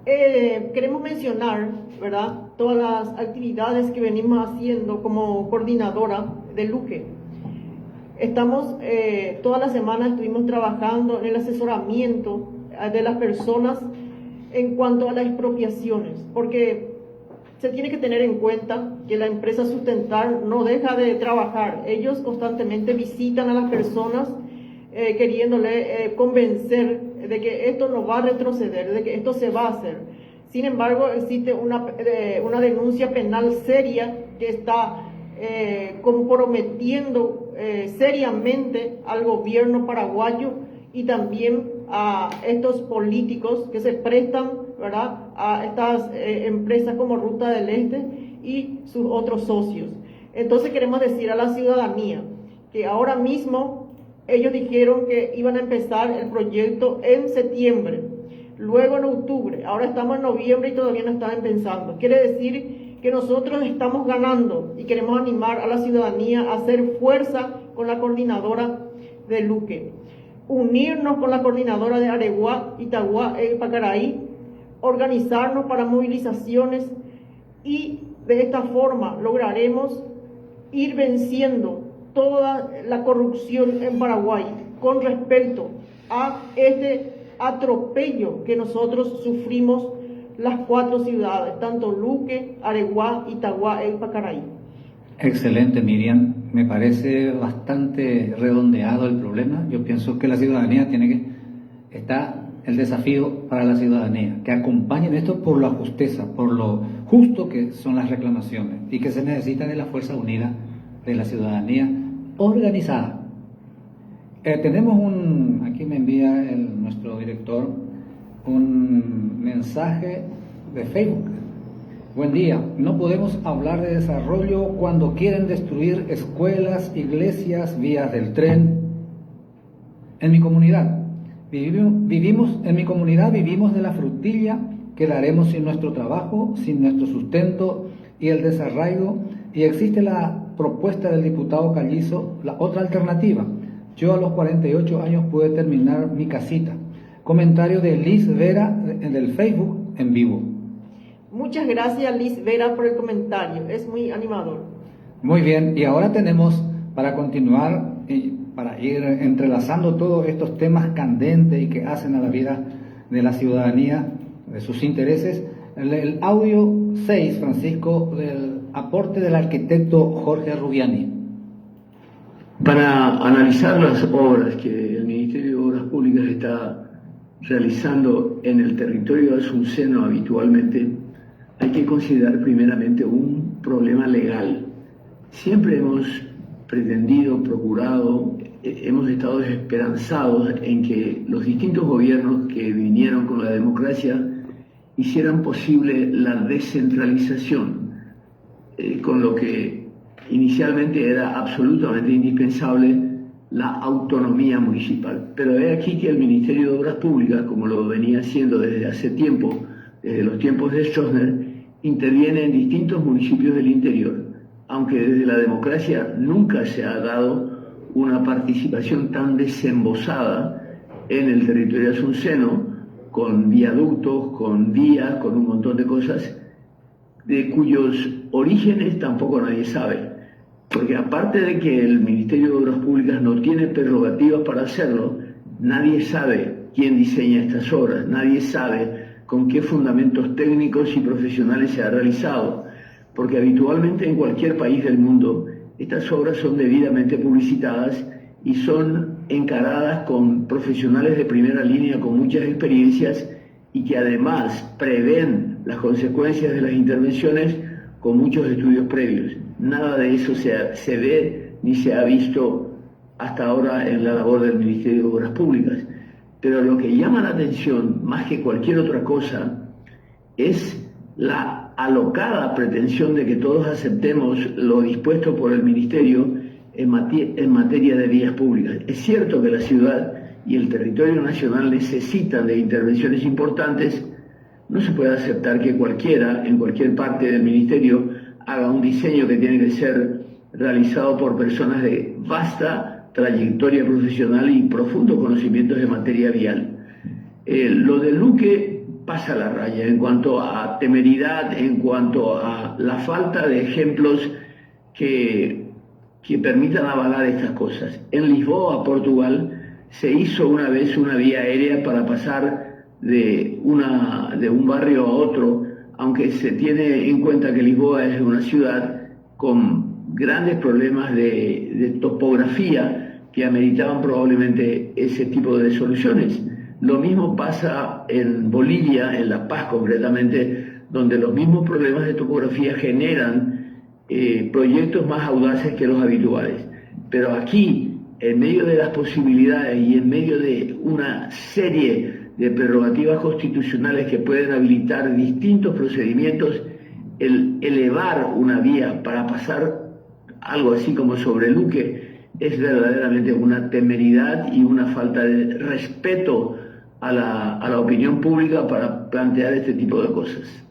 Queremos mencionar, ¿verdad?, todas las actividades que venimos haciendo como coordinadora de Luque. Toda la semana estuvimos trabajando en el asesoramiento de las personas en cuanto a las expropiaciones, porque se tiene que tener en cuenta que la empresa Sustentar no deja de trabajar. Ellos constantemente visitan a las personas queriéndole convencer de que esto no va a retroceder, de que esto se va a hacer. Sin embargo, existe una denuncia penal seria que está comprometiendo seriamente al gobierno paraguayo y también a estos políticos que se prestan, ¿verdad?, a estas empresas como Ruta del Este y sus otros socios. Entonces queremos decir a la ciudadanía que ahora mismo ellos dijeron que iban a empezar el proyecto en septiembre, luego en octubre, ahora estamos en noviembre y todavía no están empezando. Quiere decir que nosotros estamos ganando y queremos animar a la ciudadanía a hacer fuerza con la coordinadora de Luque, unirnos con la coordinadora de Areguá, Itagua y Pacaraí, organizarnos para movilizaciones y de esta forma lograremos ir venciendo toda la corrupción en Paraguay con respecto a este atropello que nosotros sufrimos las 4 ciudades, tanto Luque, Areguá, Itagua y Pacaraí. Excelente, Miriam. Me parece bastante redondeado el problema. Yo pienso que la ciudadanía está el desafío para la ciudadanía, que acompañen esto por la justeza, por lo justo que son las reclamaciones y que se necesita de la fuerza unida de la ciudadanía organizada. Tenemos aquí me envía nuestro director un mensaje de Facebook. Buen día, no podemos hablar de desarrollo cuando quieren destruir escuelas, iglesias, vías del tren. En mi comunidad vivimos de la frutilla que daremos sin nuestro trabajo, sin nuestro sustento y el desarraigo, y existe la propuesta del diputado Callizo, la otra alternativa. Yo a los 48 años pude terminar mi casita. Comentario de Liz Vera del Facebook en vivo. Muchas gracias, Liz Vera, por el comentario. Es muy animador. Muy bien, y ahora tenemos, para continuar y para ir entrelazando todos estos temas candentes y que hacen a la vida de la ciudadanía, de sus intereses, el audio 6, Francisco, del aporte del arquitecto Jorge Rubiani. Para analizar las obras que el Ministerio de Obras Públicas está realizando en el territorio de Azuceno habitualmente, hay que considerar primeramente un problema legal. Siempre hemos pretendido, procurado, hemos estado esperanzados en que los distintos gobiernos que vinieron con la democracia hicieran posible la descentralización, con lo que inicialmente era absolutamente indispensable la autonomía municipal. Pero he aquí que el Ministerio de Obras Públicas, como lo venía haciendo desde hace tiempo, desde los tiempos de Stroessner, interviene en distintos municipios del interior, aunque desde la democracia nunca se ha dado una participación tan desembosada en el territorio azuceno, con viaductos, con vías, con un montón de cosas, de cuyos orígenes tampoco nadie sabe. Porque aparte de que el Ministerio de Obras Públicas no tiene prerrogativas para hacerlo, nadie sabe quién diseña estas obras, nadie sabe con qué fundamentos técnicos y profesionales se ha realizado, porque habitualmente en cualquier país del mundo estas obras son debidamente publicitadas y son encaradas con profesionales de primera línea con muchas experiencias y que además prevén las consecuencias de las intervenciones con muchos estudios previos. Nada de eso se ve ni se ha visto hasta ahora en la labor del Ministerio de Obras Públicas. Pero lo que llama la atención, más que cualquier otra cosa, es la alocada pretensión de que todos aceptemos lo dispuesto por el Ministerio en materia de vías públicas. Es cierto que la ciudad y el territorio nacional necesitan de intervenciones importantes. No se puede aceptar que cualquiera, en cualquier parte del Ministerio, haga un diseño que tiene que ser realizado por personas de vasta trayectoria profesional y profundos conocimientos de materia vial. Lo de Luque pasa la raya en cuanto a temeridad, en cuanto a la falta de ejemplos que permitan avalar estas cosas. En Lisboa, Portugal, se hizo una vez una vía aérea para pasar de un barrio a otro, aunque se tiene en cuenta que Lisboa es una ciudad con grandes problemas de topografía que ameritaban probablemente ese tipo de soluciones. Lo mismo pasa en Bolivia, en La Paz concretamente, donde los mismos problemas de topografía generan proyectos más audaces que los habituales. Pero aquí, en medio de las posibilidades y en medio de una serie de prerrogativas constitucionales que pueden habilitar distintos procedimientos, el elevar una vía para pasar algo así como sobre Luque es verdaderamente una temeridad y una falta de respeto a la opinión pública para plantear este tipo de cosas.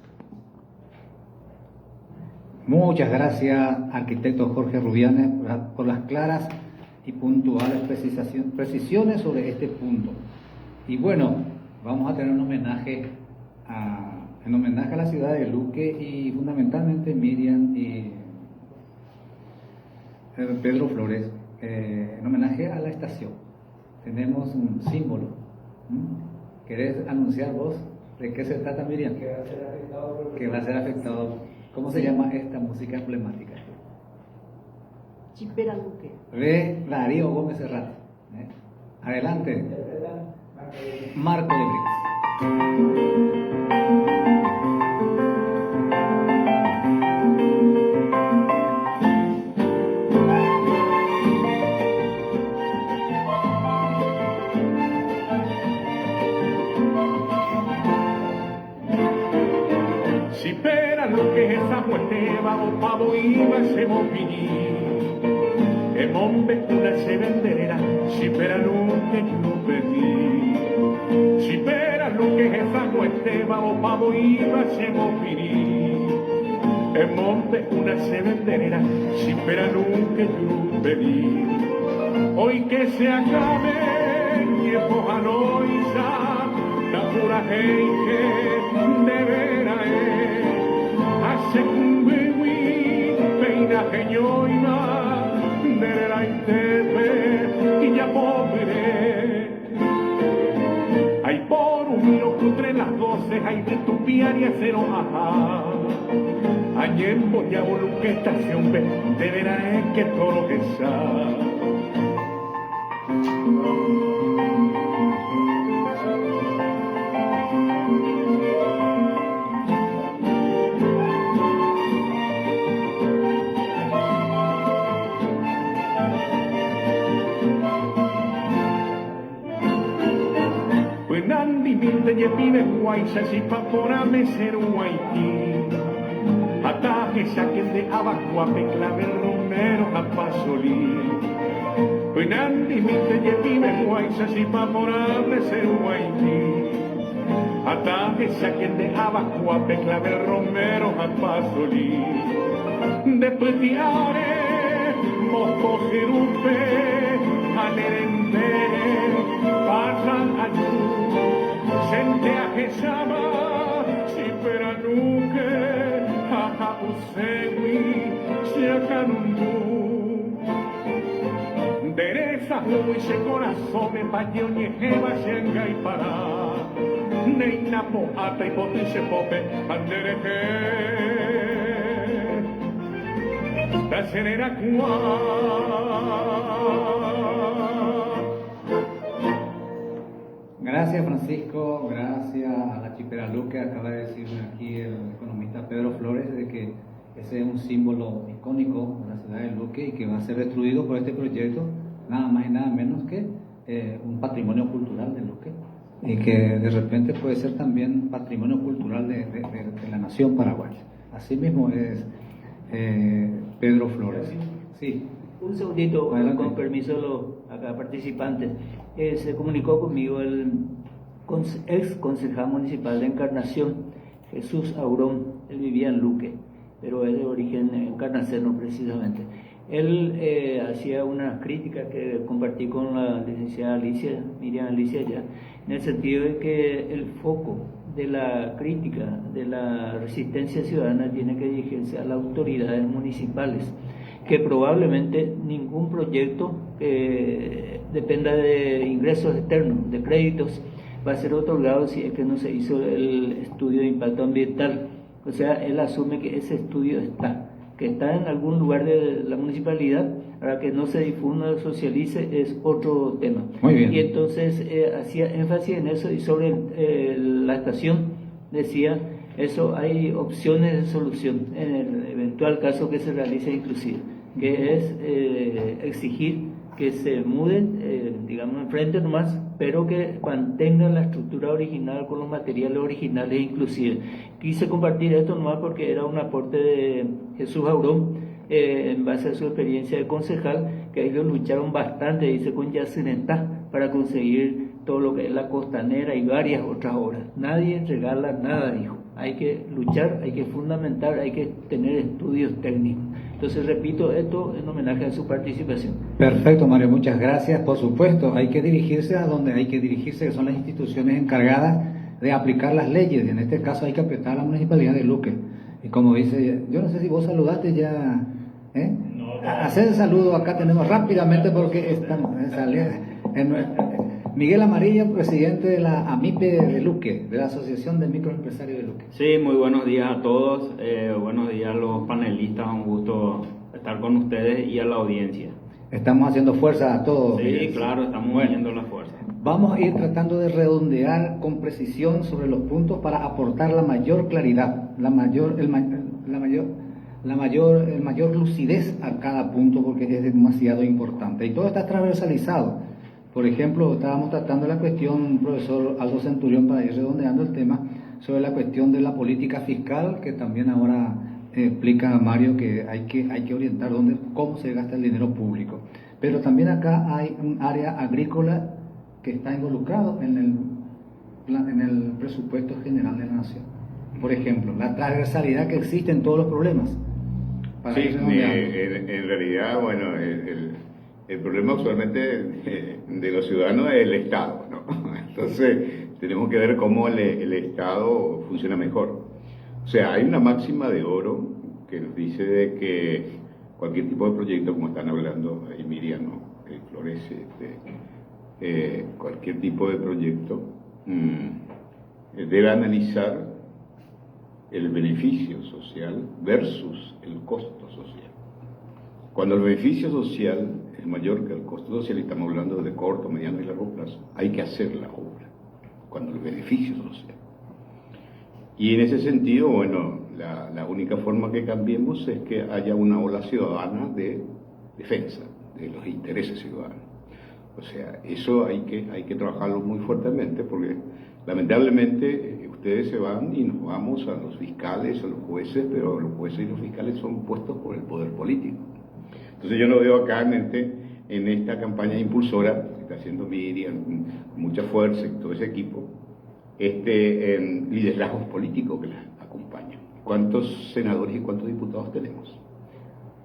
Muchas gracias, arquitecto Jorge Rubianes, por las claras y puntuales precisiones sobre este punto. Y bueno, vamos a tener un homenaje a la ciudad de Luque y fundamentalmente Miriam y Pedro Flores, en homenaje a la estación, tenemos un símbolo. ¿Querés anunciar vos de qué se trata, Miriam? Que va a ser afectado. ¿Cómo se llama esta música emblemática? Chipera Luque. De Darío Gómez Serrat. Adelante. Marco de Brix. Chipera Luque, esa muerte va o pavo iba se movini. Mombe una se venderà, Chipera Luque no perdí. Chipera Luque, esa muerte va o pavo iba se movini. Mombe una se venderà, Chipera Luque no perdí. Hoy que se acabe, tiempo anoisa, la pura gente de vera hace un bewi, peina genioina. Y ya pobre hay por un mío cutre las 12 hay de tu piaria cero ajá añembo ya voluque estación B de veras es que todo lo que sabe y pide guaysa si pa por meser un Haití ataque saquen de abacuape clave romero a pasolí pues Nandi minte y pide guaysa si pa por meser un Haití ataque saquen de abacuape clave romero a pasolí después de are mosco jerupe alerente pasan ayú Sente a Jesaba, Chipera Luque, Jaja Usewi, Siacanundú. Dereza muy se corazón, me payo ñejeba, Sianga y para. Neina Poata y Potice Pope, Andereje. La Serena Gracias, Francisco, gracias a la Chipera Luque. Acaba de decirme aquí el economista Pedro Flores de que ese es un símbolo icónico de la ciudad de Luque y que va a ser destruido por este proyecto, nada más y nada menos que un patrimonio cultural de Luque y que de repente puede ser también patrimonio cultural de la nación paraguaya. Así mismo es Pedro Flores. Sí. Un segundito, Adelante. Con permiso de los acá participantes. Se comunicó conmigo el ex concejal municipal de Encarnación, Jesús Aurón. Él vivía en Luque, pero es de origen encarnaceno precisamente. Él hacía una crítica que compartí con la licenciada Alicia, Miriam Alicia ya, en el sentido de que el foco de la crítica, de la resistencia ciudadana tiene que dirigirse a las autoridades municipales, que probablemente ningún proyecto que dependa de ingresos externos, de créditos, va a ser otorgado si es que no se hizo el estudio de impacto ambiental. O sea, él asume que ese estudio que está en algún lugar de la municipalidad, para que no se difunda o socialice es otro tema. Muy bien. Y entonces hacía énfasis en eso y sobre la estación decía, eso hay opciones de solución en el eventual caso que se realice inclusive, que es exigir que se muden, digamos, enfrente nomás, pero que mantengan la estructura original con los materiales originales inclusive. Quise compartir esto nomás porque era un aporte de Jesús Aurón, en base a su experiencia de concejal, que ellos lucharon bastante, dice, con Yacinentá, para conseguir todo lo que es la costanera y varias otras obras. Nadie regala nada, dijo. Hay que luchar, hay que fundamentar, hay que tener estudios técnicos. Entonces, repito esto en homenaje a su participación. Perfecto, Mario, muchas gracias. Por supuesto, hay que dirigirse a donde hay que dirigirse, que son las instituciones encargadas de aplicar las leyes. En este caso hay que apretar a la Municipalidad de Luque. Y como dice, yo no sé si vos saludaste ya, ¿eh? No, hacer el saludo acá tenemos rápidamente porque estamos Miguel Amarillo, presidente de la AMIPE de Luque, de la Asociación de Microempresarios de Luque. Sí, muy buenos días a todos, buenos días a los panelistas, un gusto estar con ustedes y a la audiencia. Estamos haciendo fuerza a todos. Sí, Miguel. claro, estamos uniendo la fuerza. Vamos a ir tratando de redondear con precisión sobre los puntos para aportar la mayor claridad, la mayor lucidez a cada punto, porque es demasiado importante. Y todo está transversalizado. Por ejemplo, estábamos tratando la cuestión, profesor Aldo Centurión, para ir redondeando el tema, sobre la cuestión de la política fiscal, que también ahora explica Mario que hay que orientar cómo se gasta el dinero público. Pero también acá hay un área agrícola que está involucrado en el presupuesto general de la nación. Por ejemplo, la transversalidad que existe en todos los problemas. Sí, en realidad, bueno, el problema usualmente de los ciudadanos es el Estado, ¿no? Entonces, tenemos que ver cómo el Estado funciona mejor. O sea, hay una máxima de oro que nos dice de que cualquier tipo de proyecto, como están hablando ahí Miriam, ¿no? Flores, cualquier tipo de proyecto debe analizar el beneficio social versus el costo social. Cuando el beneficio social es mayor que el costo social, y estamos hablando de corto, mediano y largo plazo, hay que hacer la obra, cuando el beneficio social. Y en ese sentido, bueno, la única forma que cambiemos es que haya una ola ciudadana de defensa de los intereses ciudadanos. O sea, eso hay que trabajarlo muy fuertemente, porque lamentablemente ustedes se van y nos vamos a los fiscales, a los jueces, pero los jueces y los fiscales son puestos por el poder político. Entonces yo lo veo acá en esta campaña impulsora que está haciendo Miriam con mucha fuerza y todo ese equipo, liderazgos políticos que las acompañan. ¿Cuántos senadores y cuántos diputados tenemos?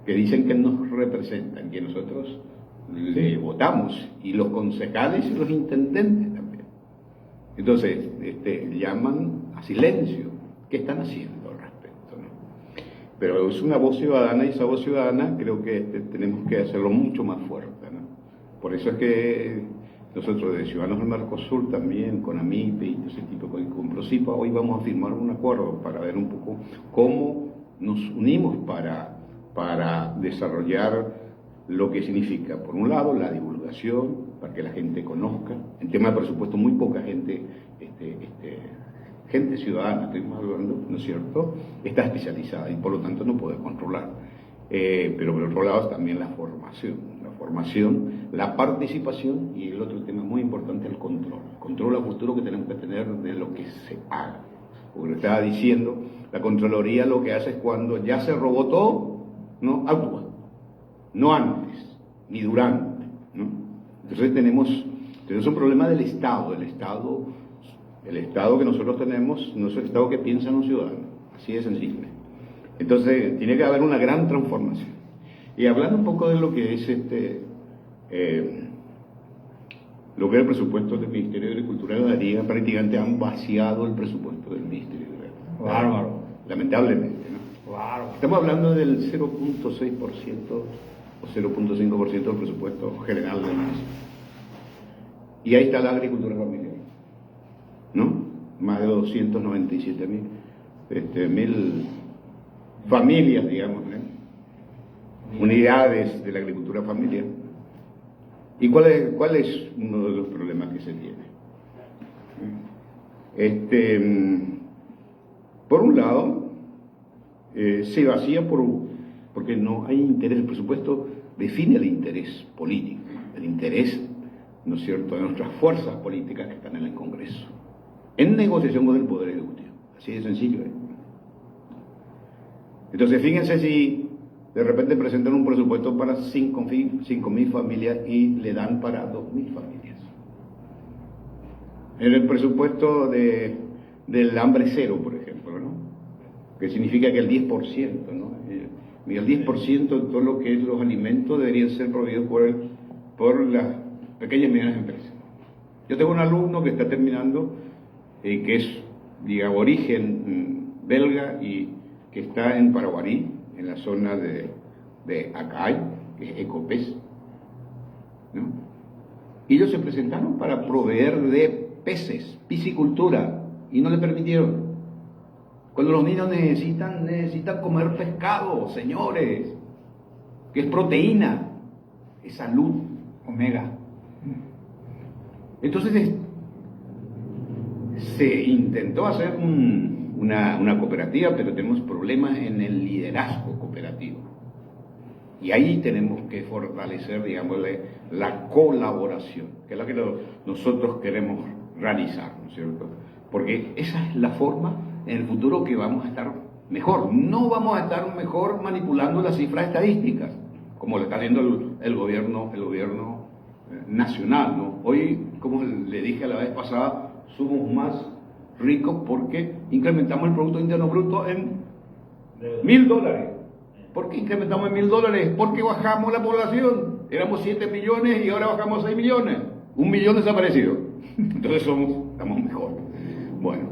Que dicen que nos representan, que nosotros le votamos, y los concejales y los intendentes también. Entonces, llaman a silencio. ¿Qué están haciendo al respecto, no? Pero es una voz ciudadana, y esa voz ciudadana creo que tenemos que hacerlo mucho más fuerte, ¿no? Por eso es que nosotros de Ciudadanos del Mercosur también, con AMIPE y ese tipo, con Prosipa, hoy vamos a firmar un acuerdo para ver un poco cómo nos unimos para desarrollar lo que significa, por un lado, la divulgación, para que la gente conozca. En tema de presupuesto, muy poca gente, gente ciudadana, estamos hablando, ¿no es cierto?, está especializada y por lo tanto no puede controlar. Pero por otro lado también la formación, la participación, y el otro tema muy importante, el control a futuro que tenemos que tener de lo que se haga. Porque lo estaba diciendo, la Contraloría lo que hace es cuando ya se robó todo, no actúa. No antes, ni durante, ¿no? Entonces tenemos un problema del Estado. El Estado que nosotros tenemos no es el Estado que piensa en un ciudadano, así de sensible. Entonces tiene que haber una gran transformación. Y hablando un poco de lo que es lo que es el presupuesto del Ministerio de Agricultura y Ganadería, prácticamente han vaciado el presupuesto del Ministerio de Agricultura. Bárbaro. Lamentablemente, ¿no? Bárbaro. Estamos hablando del 0.6% o 0.5% del presupuesto general de la nación. Y ahí está la agricultura familiar, ¿no? Más de 297.000 familias, digamos, ¿no? Unidades de la agricultura familiar. ¿Y cuál es uno de los problemas que se tiene? Por un lado, se vacía porque no hay interés. El presupuesto define el interés político, el interés, ¿no es cierto?, de nuestras fuerzas políticas que están en el Congreso, en negociación con el Poder Ejecutivo. Así de sencillo, ¿eh? Entonces, fíjense si de repente presentan un presupuesto para 5.000 familias y le dan para 2.000 familias. En el presupuesto del hambre cero, por ejemplo, ¿no?, que significa que el 10%, ¿no?, el 10% de todo lo que es los alimentos deberían ser proveídos por las pequeñas y medianas empresas. Yo tengo un alumno que está terminando, que es de origen belga y que está en Paraguarí, en la zona de de ACAI, que es Ecopes, ¿no? Y ellos se presentaron para proveer de peces, piscicultura, y no le permitieron. Cuando los niños necesitan comer pescado, señores, que es proteína, es salud, omega. Entonces se intentó hacer una cooperativa, pero tenemos problemas en el liderazgo cooperativo. Y ahí tenemos que fortalecer, digámosle, la colaboración, que es la que nosotros queremos realizar, ¿no es cierto? Porque esa es la forma en el futuro que vamos a estar mejor. No vamos a estar mejor manipulando las cifras estadísticas, como lo está haciendo el gobierno nacional, ¿no? Hoy, como le dije la vez pasada, somos más ricos porque incrementamos el Producto Interno Bruto en $1.000. ¿Por qué incrementamos en $1.000? Porque bajamos la población. Éramos 7 millones y ahora bajamos a 6 millones. 1 millón desaparecido. Entonces estamos mejor. Bueno.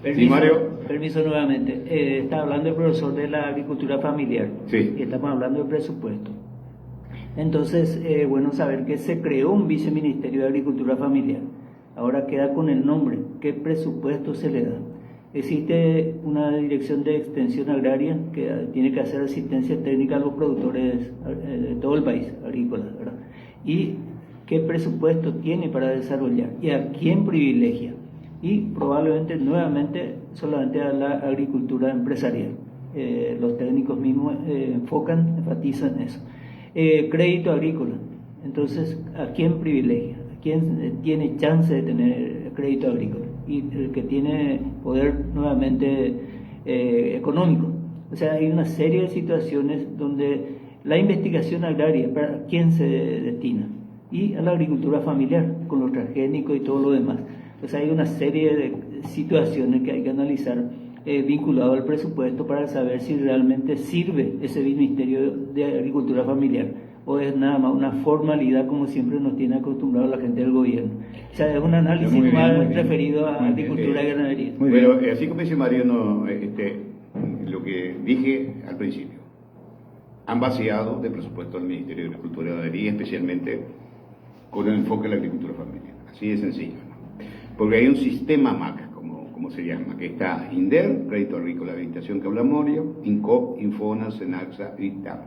Permiso, ¿Sí, Mario? Permiso nuevamente. Está hablando el profesor de la agricultura familiar. Sí. Y estamos hablando del presupuesto. Entonces, bueno saber que se creó un viceministerio de agricultura familiar. Ahora queda con el nombre. ¿Qué presupuesto se le da? Existe una dirección de extensión agraria que tiene que hacer asistencia técnica a los productores de todo el país, agrícolas, ¿verdad? ¿Y qué presupuesto tiene para desarrollar? ¿Y a quién privilegia? Y probablemente nuevamente solamente a la agricultura empresarial. Los técnicos mismos enfatizan eso. Crédito agrícola. Entonces, ¿a quién privilegia? ¿A quién tiene chance de tener crédito agrícola? Y el que tiene poder nuevamente económico. O sea, hay una serie de situaciones donde la investigación agraria, ¿para quién se destina? Y a la agricultura familiar, con los transgénicos y todo lo demás. O sea, hay una serie de situaciones que hay que analizar vinculado al presupuesto para saber si realmente sirve ese Ministerio de Agricultura Familiar o es nada más una formalidad como siempre nos tiene acostumbrado la gente del gobierno. O sea, es un análisis muy bien, más referido a agricultura y ganadería. Pero así como dice Mariano, lo que dije al principio, han vaciado de presupuesto al Ministerio de Agricultura y Ganadería, especialmente con el enfoque de la agricultura familiar. Así de sencillo, ¿no? Porque hay un sistema MAC, como se llama, que está INDER, Crédito Agrícola de Habilitación que habla Morio, INCOP, Infona, Senaxa, ITAP.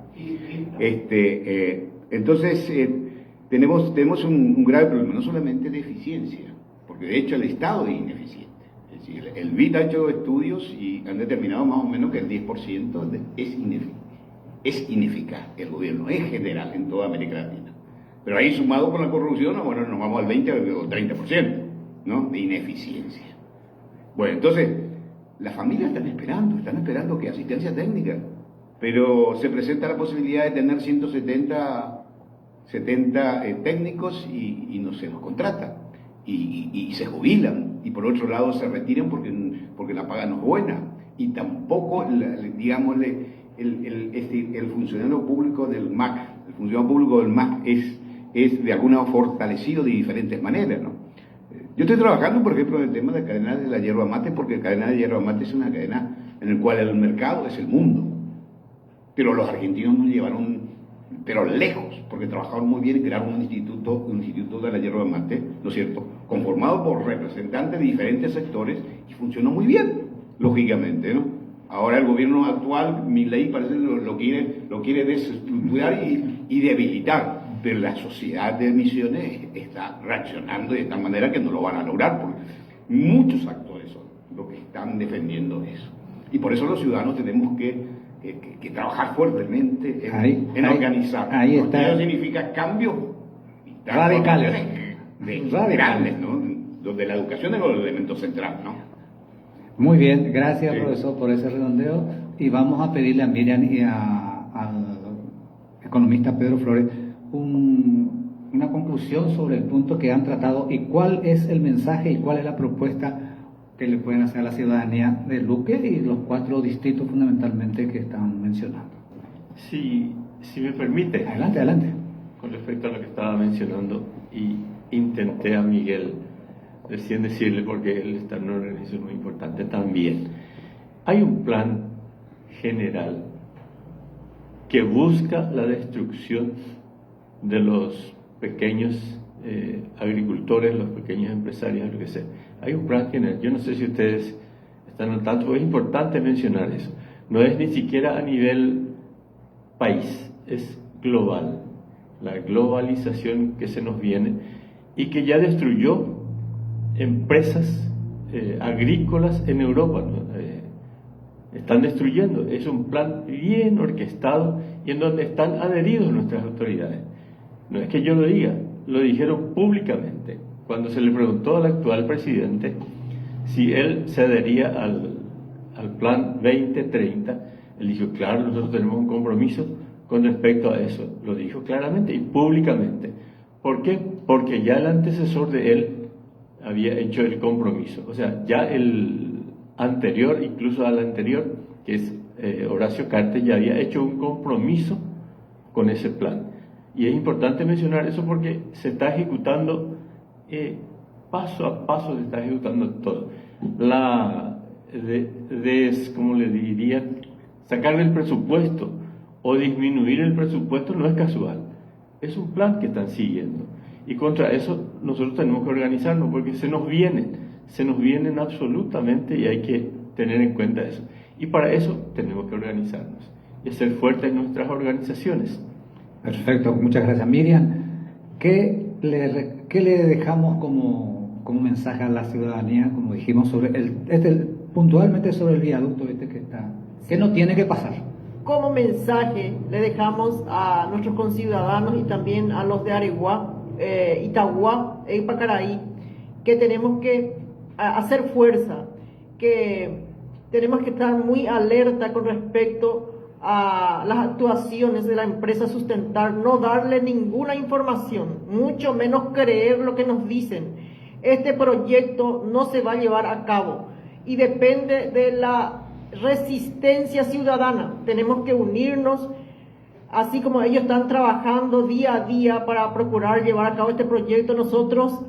Entonces, tenemos un grave problema, no solamente de eficiencia, porque de hecho el Estado es ineficiente. Es decir, el BID ha hecho estudios y han determinado más o menos que el 10% es ineficaz el gobierno en general en toda América Latina. Pero ahí sumado con la corrupción, bueno, nos vamos al 20 o 30%, ¿no? De ineficiencia. Bueno, entonces, las familias están esperando que asistencia técnica, pero se presenta la posibilidad de tener 170 técnicos y no se los contrata, y se jubilan, y por otro lado se retiran porque la paga no es buena, y tampoco, digámosle, el funcionario público del MAC, es de alguna manera fortalecido de diferentes maneras, ¿no? Yo estoy trabajando, por ejemplo, en el tema de cadena de la yerba mate, porque la cadena de yerba mate es una cadena en la cual el mercado es el mundo. Pero los argentinos nos llevaron, pero lejos, porque trabajaron muy bien y crearon un instituto de la yerba mate, ¿no es cierto?, conformado por representantes de diferentes sectores y funcionó muy bien, lógicamente, ¿no? Ahora el gobierno actual, Milei, parece que lo quiere desestructurar y debilitar. Pero la sociedad de Misiones está reaccionando de tal manera que no lo van a lograr, porque muchos actores son los que están defendiendo eso. Y por eso los ciudadanos tenemos que trabajar fuertemente en organizar. Ahí está. Eso significa cambios radicales, grandes, ¿no? Donde la educación es el elemento central, ¿no? Muy bien, gracias, Sí. profesor, por ese redondeo. Y vamos a pedirle a Miriam y al economista Pedro Flores una conclusión sobre el punto que han tratado y cuál es el mensaje y cuál es la propuesta que le pueden hacer a la ciudadanía de Luque y los 4 distritos fundamentalmente que están mencionando. Si me permite. Adelante. Con respecto a lo que estaba mencionando, y intenté a Miguel recién decirle, porque él está en una organización muy importante también. Hay un plan general que busca la destrucción de los pequeños agricultores, los pequeños empresarios, lo que sea. Hay un plan general, yo no sé si ustedes están al tanto, pero es importante mencionar eso. No es ni siquiera a nivel país, es global. La globalización que se nos viene y que ya destruyó empresas agrícolas en Europa, ¿no? Están destruyendo. Es un plan bien orquestado y en donde están adheridos nuestras autoridades. No es que yo lo diga, lo dijeron públicamente. Cuando se le preguntó al actual presidente si él se adhería al plan 2030, él dijo, claro, nosotros tenemos un compromiso con respecto a eso. Lo dijo claramente y públicamente. ¿Por qué? Porque ya el antecesor de él había hecho el compromiso. O sea, ya el anterior, incluso al anterior, que es Horacio Cartes, ya había hecho un compromiso con ese plan. Y es importante mencionar eso porque se está ejecutando, paso a paso se está ejecutando todo. Como le diría, sacar el presupuesto o disminuir el presupuesto no es casual. Es un plan que están siguiendo. Y contra eso nosotros tenemos que organizarnos porque se nos vienen absolutamente y hay que tener en cuenta eso. Y para eso tenemos que organizarnos y ser fuertes en nuestras organizaciones. Perfecto, muchas gracias, Miriam. ¿Qué le dejamos como mensaje a la ciudadanía, como dijimos, sobre puntualmente sobre el viaducto que no tiene que pasar? Como mensaje le dejamos a nuestros conciudadanos y también a los de Areguá, Itagua e Ipacaraí, que tenemos que hacer fuerza, que tenemos que estar muy alerta con respecto a las actuaciones de la empresa Sustentar, no darle ninguna información, mucho menos creer lo que nos dicen. Este proyecto no se va a llevar a cabo y depende de la resistencia ciudadana. Tenemos que unirnos, así como ellos están trabajando día a día para procurar llevar a cabo este proyecto. Nosotros,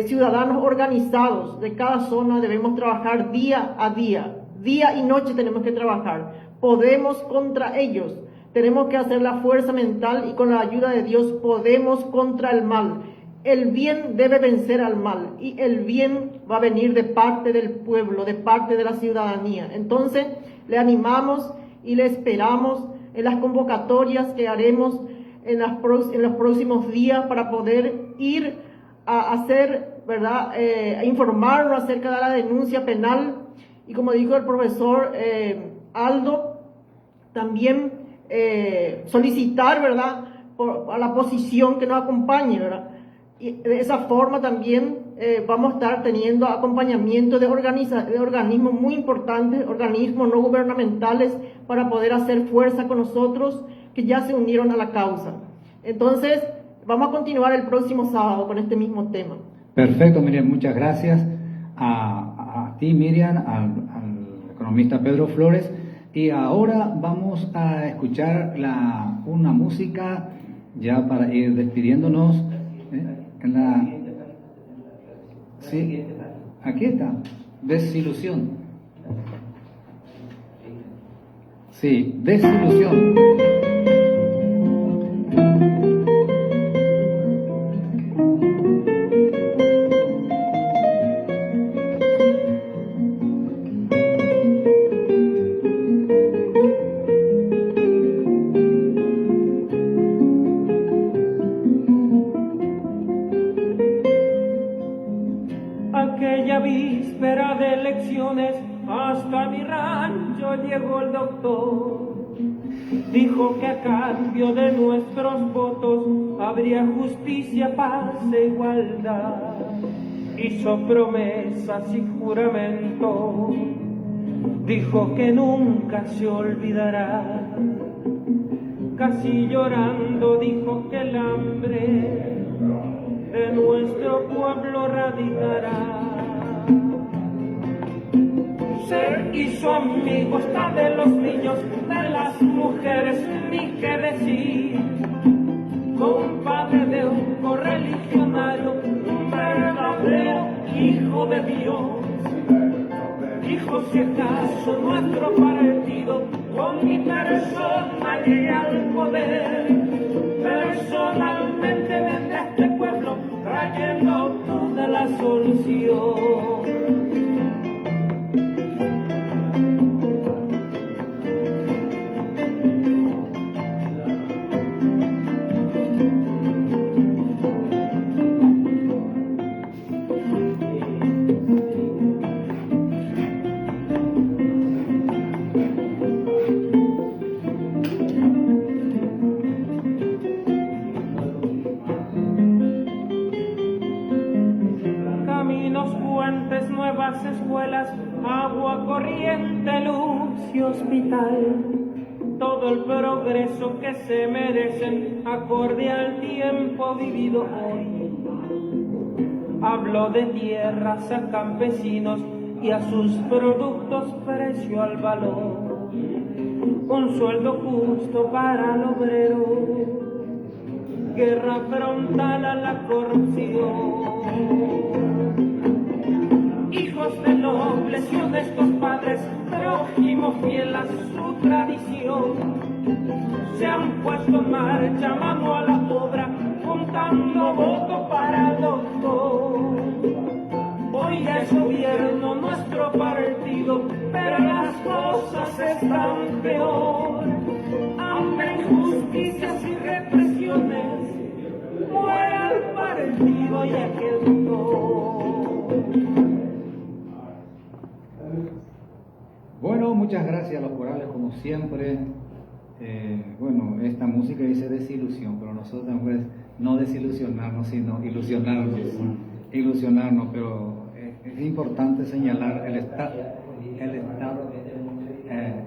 ciudadanos organizados de cada zona, debemos trabajar día a día y noche tenemos que trabajar. Podemos contra ellos, tenemos que hacer la fuerza mental y con la ayuda de Dios podemos contra el mal. El bien debe vencer al mal y el bien va a venir de parte del pueblo, de parte de la ciudadanía. Entonces le animamos y le esperamos en las convocatorias que haremos en los próximos días para poder ir a hacer, ¿verdad? A informarnos acerca de la denuncia penal y, como dijo el profesor Aldo, también solicitar, ¿verdad?, a la posición que nos acompañe, ¿verdad? Y de esa forma también vamos a estar teniendo acompañamiento de organismos muy importantes, organismos no gubernamentales, para poder hacer fuerza con nosotros que ya se unieron a la causa. Entonces, vamos a continuar el próximo sábado con este mismo tema. Perfecto, Miriam, muchas gracias a ti, Miriam, al economista Pedro Flores. Y ahora vamos a escuchar una música ya para ir despidiéndonos. Sí, aquí está, Desilusión. Sí, Desilusión. Víspera de elecciones, hasta mi rancho llegó el doctor. Dijo que a cambio de nuestros votos habría justicia, paz e igualdad. Hizo promesas y juramentos, dijo que nunca se olvidará. Casi llorando dijo que el hambre de nuestro pueblo radicará. Se hizo amigo hasta de los niños, de las mujeres, ni qué decir. Compadre de un correligionario, un verdadero hijo de Dios. Hijo, si acaso nuestro partido con mi persona llegue al poder, personalmente vendré a este pueblo trayendo toda la solución. Escuelas, agua corriente, luz y hospital, todo el progreso que se merecen acorde al tiempo vivido hoy. Hablo de tierras a campesinos y a sus productos precio al valor, un sueldo justo para el obrero, guerra frontal a la corrupción. Hijos de nobles y honestos padres, prójimo fiel a su tradición, se han puesto en marcha, mano a la obra, juntando voto para el doctor. Hoy ya es gobierno nuestro partido, pero las cosas están peor. Hambre, injusticias y represiones, muera el partido y aquel doctor. Bueno, muchas gracias a los corales como siempre. Bueno, esta música dice desilusión, pero nosotros tenemos que no desilusionarnos, sino ilusionarnos, pero es importante señalar el estado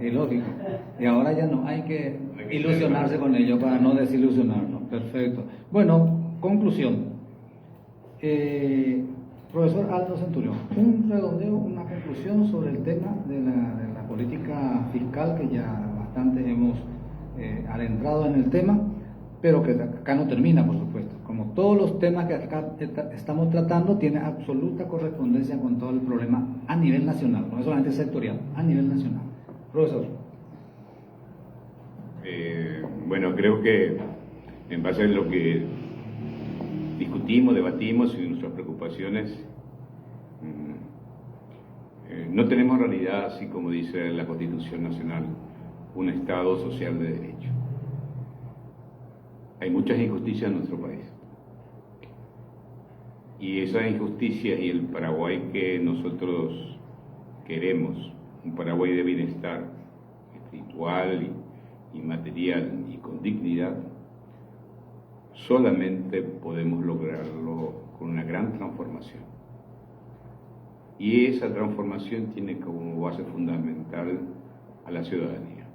ilógico. Y ahora ya no hay que ilusionarse con ello para no desilusionarnos. Perfecto. Bueno, conclusión. Profesor Aldo Centurión, un redondeo, una conclusión sobre el tema de la política fiscal, que ya bastante hemos adentrado en el tema, pero que acá no termina, por supuesto. Como todos los temas que acá estamos tratando, tiene absoluta correspondencia con todo el problema a nivel nacional, no es solamente sectorial, a nivel nacional. Profesor. Bueno, creo que en base a lo que discutimos, debatimos y nuestras preocupaciones, no tenemos en realidad, así como dice la Constitución Nacional, un Estado social de derecho. Hay muchas injusticias en nuestro país. Y esas injusticias y el Paraguay que nosotros queremos, un Paraguay de bienestar espiritual y material y con dignidad, solamente podemos lograrlo con una gran transformación. Y esa transformación tiene como base fundamental a la ciudadanía.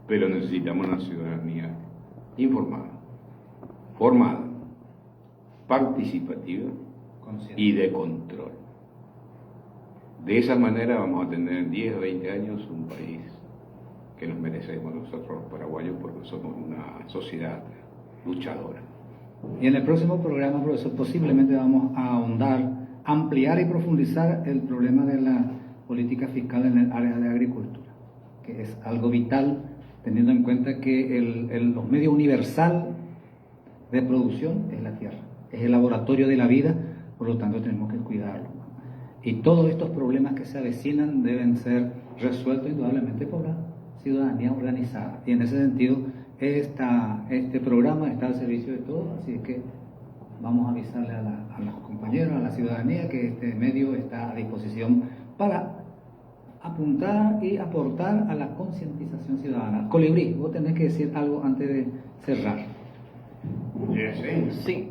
Pero necesitamos una ciudadanía informada, formada, participativa y de control. De esa manera vamos a tener en 10 o 20 años un país que nos merecemos nosotros los paraguayos, porque somos una sociedad luchadora. Y en el próximo programa, profesor, posiblemente vamos a ahondar, ampliar y profundizar el problema de la política fiscal en el área de agricultura, que es algo vital, teniendo en cuenta que los medios universal de producción es la tierra, es el laboratorio de la vida, por lo tanto tenemos que cuidarlo. Y todos estos problemas que se avecinan deben ser resueltos indudablemente por la ciudadanía organizada. Y en ese sentido, este programa está al servicio de todos, así que vamos a avisarle a los compañeros, a la ciudadanía, que este medio está a disposición para apuntar y aportar a la concientización ciudadana. Colibrí, vos tenés que decir algo antes de cerrar. Sí,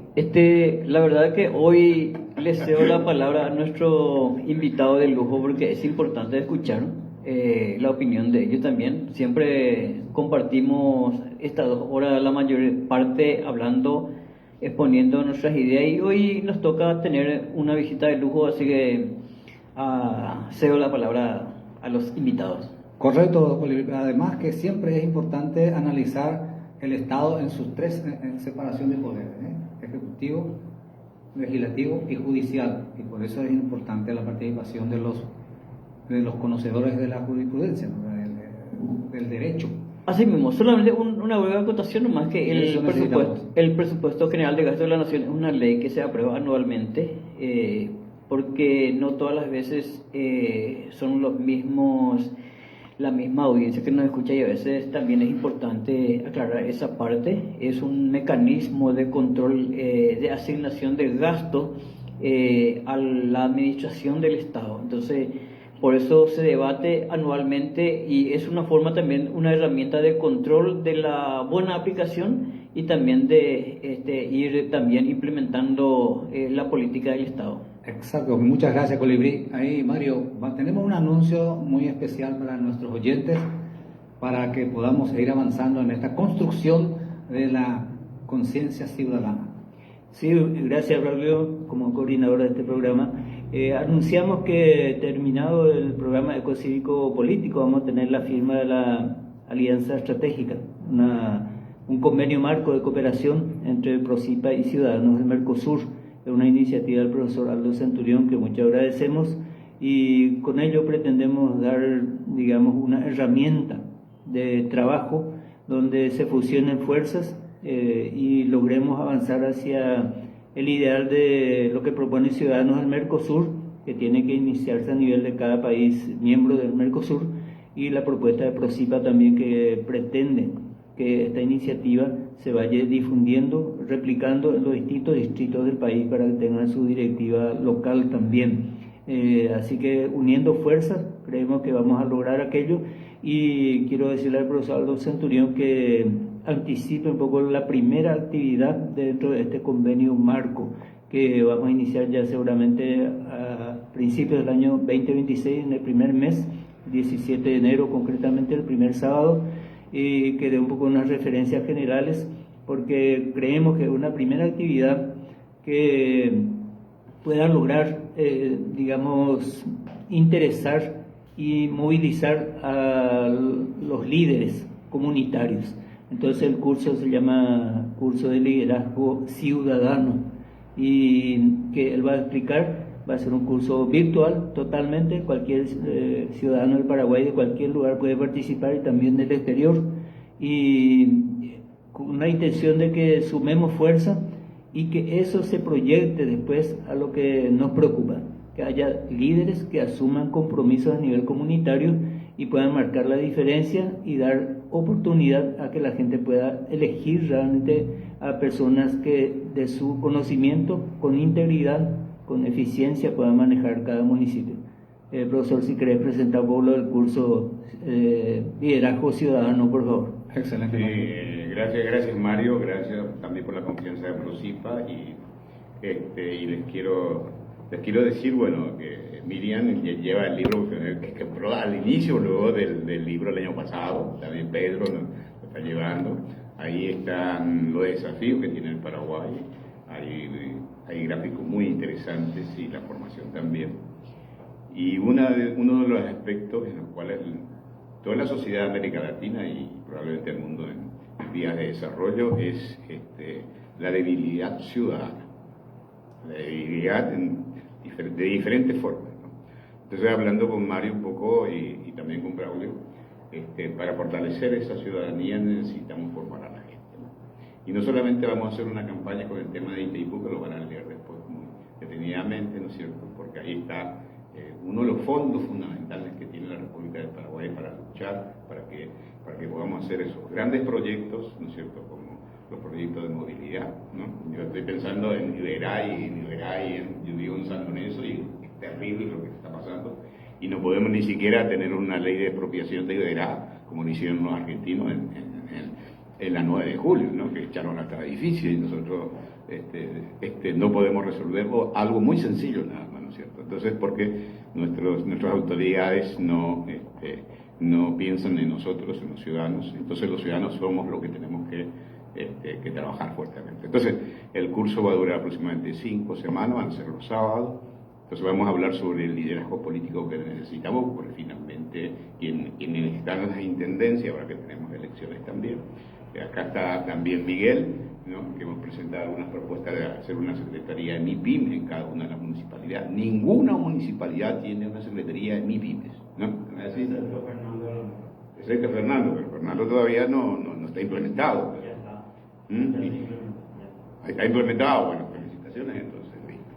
la verdad que hoy le cedo la palabra a nuestro invitado de lujo, porque es importante escuchar la opinión de ellos también. Siempre compartimos estas 2 horas, la mayor parte hablando, exponiendo nuestras ideas, y hoy nos toca tener una visita de lujo, así que cedo la palabra a los invitados. Correcto, además que siempre es importante analizar el Estado en sus 3 separación de poderes, ejecutivo, legislativo y judicial, y por eso es importante la participación de los de los conocedores de la jurisprudencia, ¿no? del derecho. Así mismo, solamente una breve acotación nomás, que el presupuesto general de gasto de la Nación es una ley que se aprueba anualmente, porque no todas las veces son los mismos, la misma audiencia que nos escucha, y a veces también es importante aclarar esa parte. Es un mecanismo de control, de asignación de gasto a la administración del Estado. Entonces, por eso se debate anualmente, y es una forma también, una herramienta de control de la buena aplicación y también de ir también implementando la política del Estado. Exacto, muchas gracias, Colibrí. Ahí, Mario, tenemos un anuncio muy especial para nuestros oyentes, para que podamos seguir avanzando en esta construcción de la conciencia ciudadana. Sí, gracias, Braulio, como coordinador de este programa. Anunciamos que, terminado el programa Ecocívico Político, vamos a tener la firma de la Alianza Estratégica, un convenio marco de cooperación entre Procipa y Ciudadanos del Mercosur. Es una iniciativa del profesor Aldo Centurión que mucho agradecemos, y con ello pretendemos dar, digamos, una herramienta de trabajo donde se fusionen fuerzas y logremos avanzar hacia el ideal de lo que propone Ciudadanos del Mercosur, que tiene que iniciarse a nivel de cada país miembro del Mercosur, y la propuesta de Procipa también, que pretende que esta iniciativa se vaya difundiendo, replicando en los distintos distritos del país para que tengan su directiva local también. Así que, uniendo fuerzas, creemos que vamos a lograr aquello, y quiero decirle al profesor Aldo Centurión que anticipe un poco la primera actividad dentro de este convenio marco, que vamos a iniciar ya seguramente a principios del año 2026, en el primer mes, 17 de enero concretamente, el primer sábado, y que dé un poco unas referencias generales, porque creemos que es una primera actividad que pueda lograr, digamos, interesar y movilizar a los líderes comunitarios. Entonces el curso se llama Curso de Liderazgo Ciudadano, y que él va a explicar. Va a ser un curso virtual totalmente, cualquier ciudadano del Paraguay de cualquier lugar puede participar, y también del exterior, y con la intención de que sumemos fuerza y que eso se proyecte después a lo que nos preocupa, que haya líderes que asuman compromisos a nivel comunitario y puedan marcar la diferencia y dar oportunidad a que la gente pueda elegir realmente a personas que de su conocimiento, con integridad, con eficiencia, puedan manejar cada municipio. Profesor, si querés presentar un poco lo del curso Liderazgo Ciudadano, por favor. Excelente. Gracias Mario, gracias también por la confianza de Procipa, y les quiero decir, bueno, que Miriam lleva el libro que compró al inicio, luego del libro el año pasado, también Pedro lo está llevando. Ahí están los desafíos que tiene el Paraguay, hay gráficos muy interesantes, y la formación también. Y uno de los aspectos en los cuales toda la sociedad de América Latina, y probablemente el mundo en vías de desarrollo, es la debilidad ciudadana, la debilidad de diferentes formas, ¿no? Entonces, hablando con Mario un poco y también con Braulio, para fortalecer esa ciudadanía necesitamos formar a la gente, ¿no? Y no solamente vamos a hacer una campaña con el tema de Itaipú, que lo van a leer después muy detenidamente, ¿no es cierto? Porque ahí está uno de los fondos fundamentales que tiene la República del Paraguay para luchar, para que podamos hacer esos grandes proyectos, ¿no es cierto?, como los proyectos de movilidad, ¿no? Yo estoy pensando en Iberay, yo vivo en San Lorenzo, y es terrible lo que está pasando, y no podemos ni siquiera tener una ley de expropiación de Iberay, como lo hicieron los argentinos en la 9 de julio, ¿no?, que echaron hasta edificios, y nosotros no podemos resolverlo, algo muy sencillo nada más, ¿no es cierto? Entonces, porque nuestras autoridades no piensan en nosotros, en los ciudadanos. Entonces los ciudadanos somos los que tenemos que trabajar fuertemente. Entonces el curso va a durar aproximadamente 5 semanas, van a ser los sábados. Entonces vamos a hablar sobre el liderazgo político que necesitamos, porque finalmente quienes están en las intendencias, ahora que tenemos elecciones también. Acá está también Miguel, ¿no? Que hemos presentado algunas propuestas de hacer una secretaría de MIPYME en cada una de las municipalidades. Ninguna municipalidad tiene una secretaría de MIPYMES, ¿no? Excepto Fernando, pero Fernando todavía no está implementado. Está implementado, bueno, felicitaciones entonces, listo.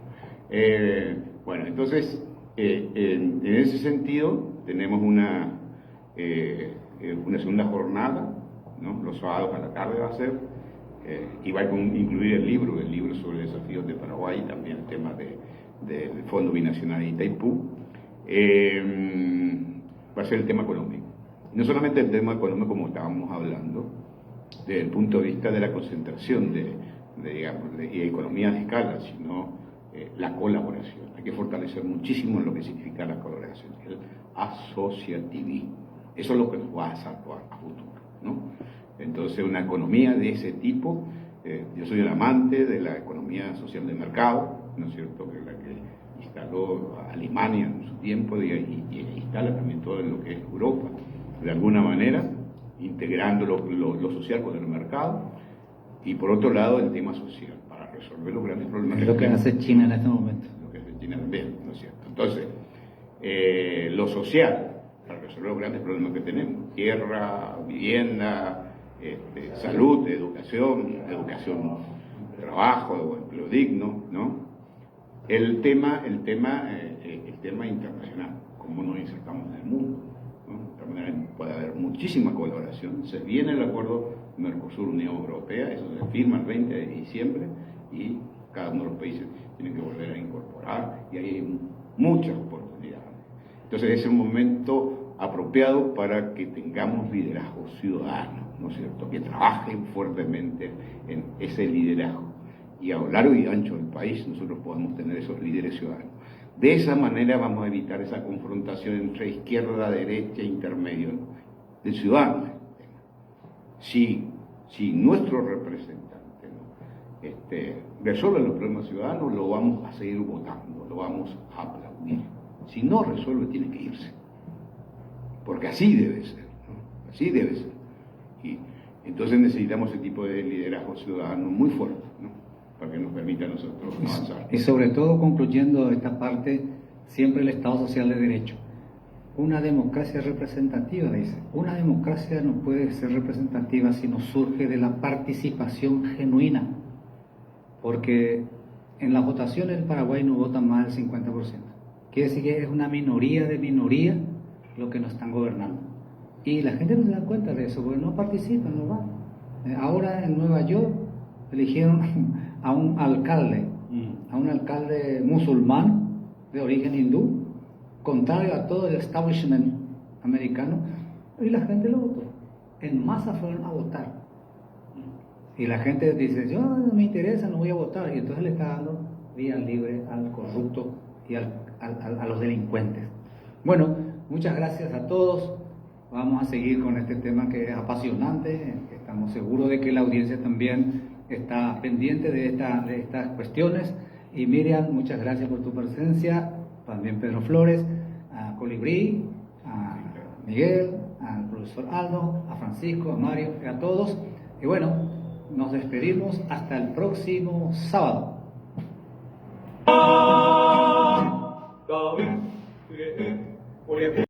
Bueno, entonces, en ese sentido, tenemos una segunda jornada, ¿no? Los sábados a la tarde va a ser, y va a incluir el libro sobre desafíos de Paraguay, y también el tema del Fondo Binacional de Itaipú. Va a ser el tema económico. No solamente el tema económico como estábamos hablando, desde el punto de vista de la concentración y economía de escala, sino la colaboración. Hay que fortalecer muchísimo lo que significa la colaboración, el asociativismo. Eso es lo que nos va a actuar a futuro, ¿no? Entonces, una economía de ese tipo, yo soy un amante de la economía social de mercado, ¿no es cierto?, que es la que instaló Alemania en su tiempo y instala también todo en lo que es Europa, de alguna manera, integrando lo social con el mercado, y por otro lado el tema social, para resolver los grandes problemas. Es lo que hace China en este momento. Lo que hace China también, ¿no es cierto? Entonces, lo social, para resolver los grandes problemas que tenemos, tierra, vivienda, salud, educación, trabajo, empleo digno, ¿no? El tema internacional, cómo nos insertamos en el mundo, ¿no? De tal manera puede haber muchísima colaboración. Se viene el acuerdo Mercosur-Unión Europea, eso se firma el 20 de diciembre y cada uno de los países tiene que volver a incorporar y hay muchas oportunidades. Entonces es un momento apropiado para que tengamos liderazgo ciudadano, ¿no es cierto?, que trabajen fuertemente en ese liderazgo. Y a lo largo y ancho del país nosotros podemos tener esos líderes ciudadanos. De esa manera vamos a evitar esa confrontación entre izquierda, derecha, intermedio, ¿no?, del ciudadano. Si nuestros representantes, ¿no?, resuelven los problemas ciudadanos, lo vamos a seguir votando, lo vamos a aplaudir. Si no resuelve, tiene que irse. Porque así debe ser, ¿no? Así debe ser. Y entonces necesitamos ese tipo de liderazgo ciudadano muy fuerte, ¿no?, para que nos permita a nosotros avanzar. Y sobre todo, concluyendo esta parte, siempre el Estado Social de Derecho. Una democracia representativa, dice. Una democracia no puede ser representativa si no surge de la participación genuina. Porque en las votaciones en Paraguay no votan más del 50%. Quiere decir que es una minoría de minoría lo que nos están gobernando. Y la gente no se da cuenta de eso, porque no participan, no van. Ahora en Nueva York eligieron a un alcalde musulmán de origen hindú, contrario a todo el establishment americano, y la gente lo votó. En masa fueron a votar. Y la gente dice, yo no me interesa, no voy a votar. Y entonces le está dando vía libre al corrupto y a los delincuentes. Bueno, muchas gracias a todos. Vamos a seguir con este tema que es apasionante. Estamos seguros de que la audiencia también está pendiente de estas cuestiones. Y Miriam, muchas gracias por tu presencia. También Pedro Flores, a Colibrí, a Miguel, al profesor Aldo, a Francisco, a Mario y a todos. Y bueno, nos despedimos hasta el próximo sábado.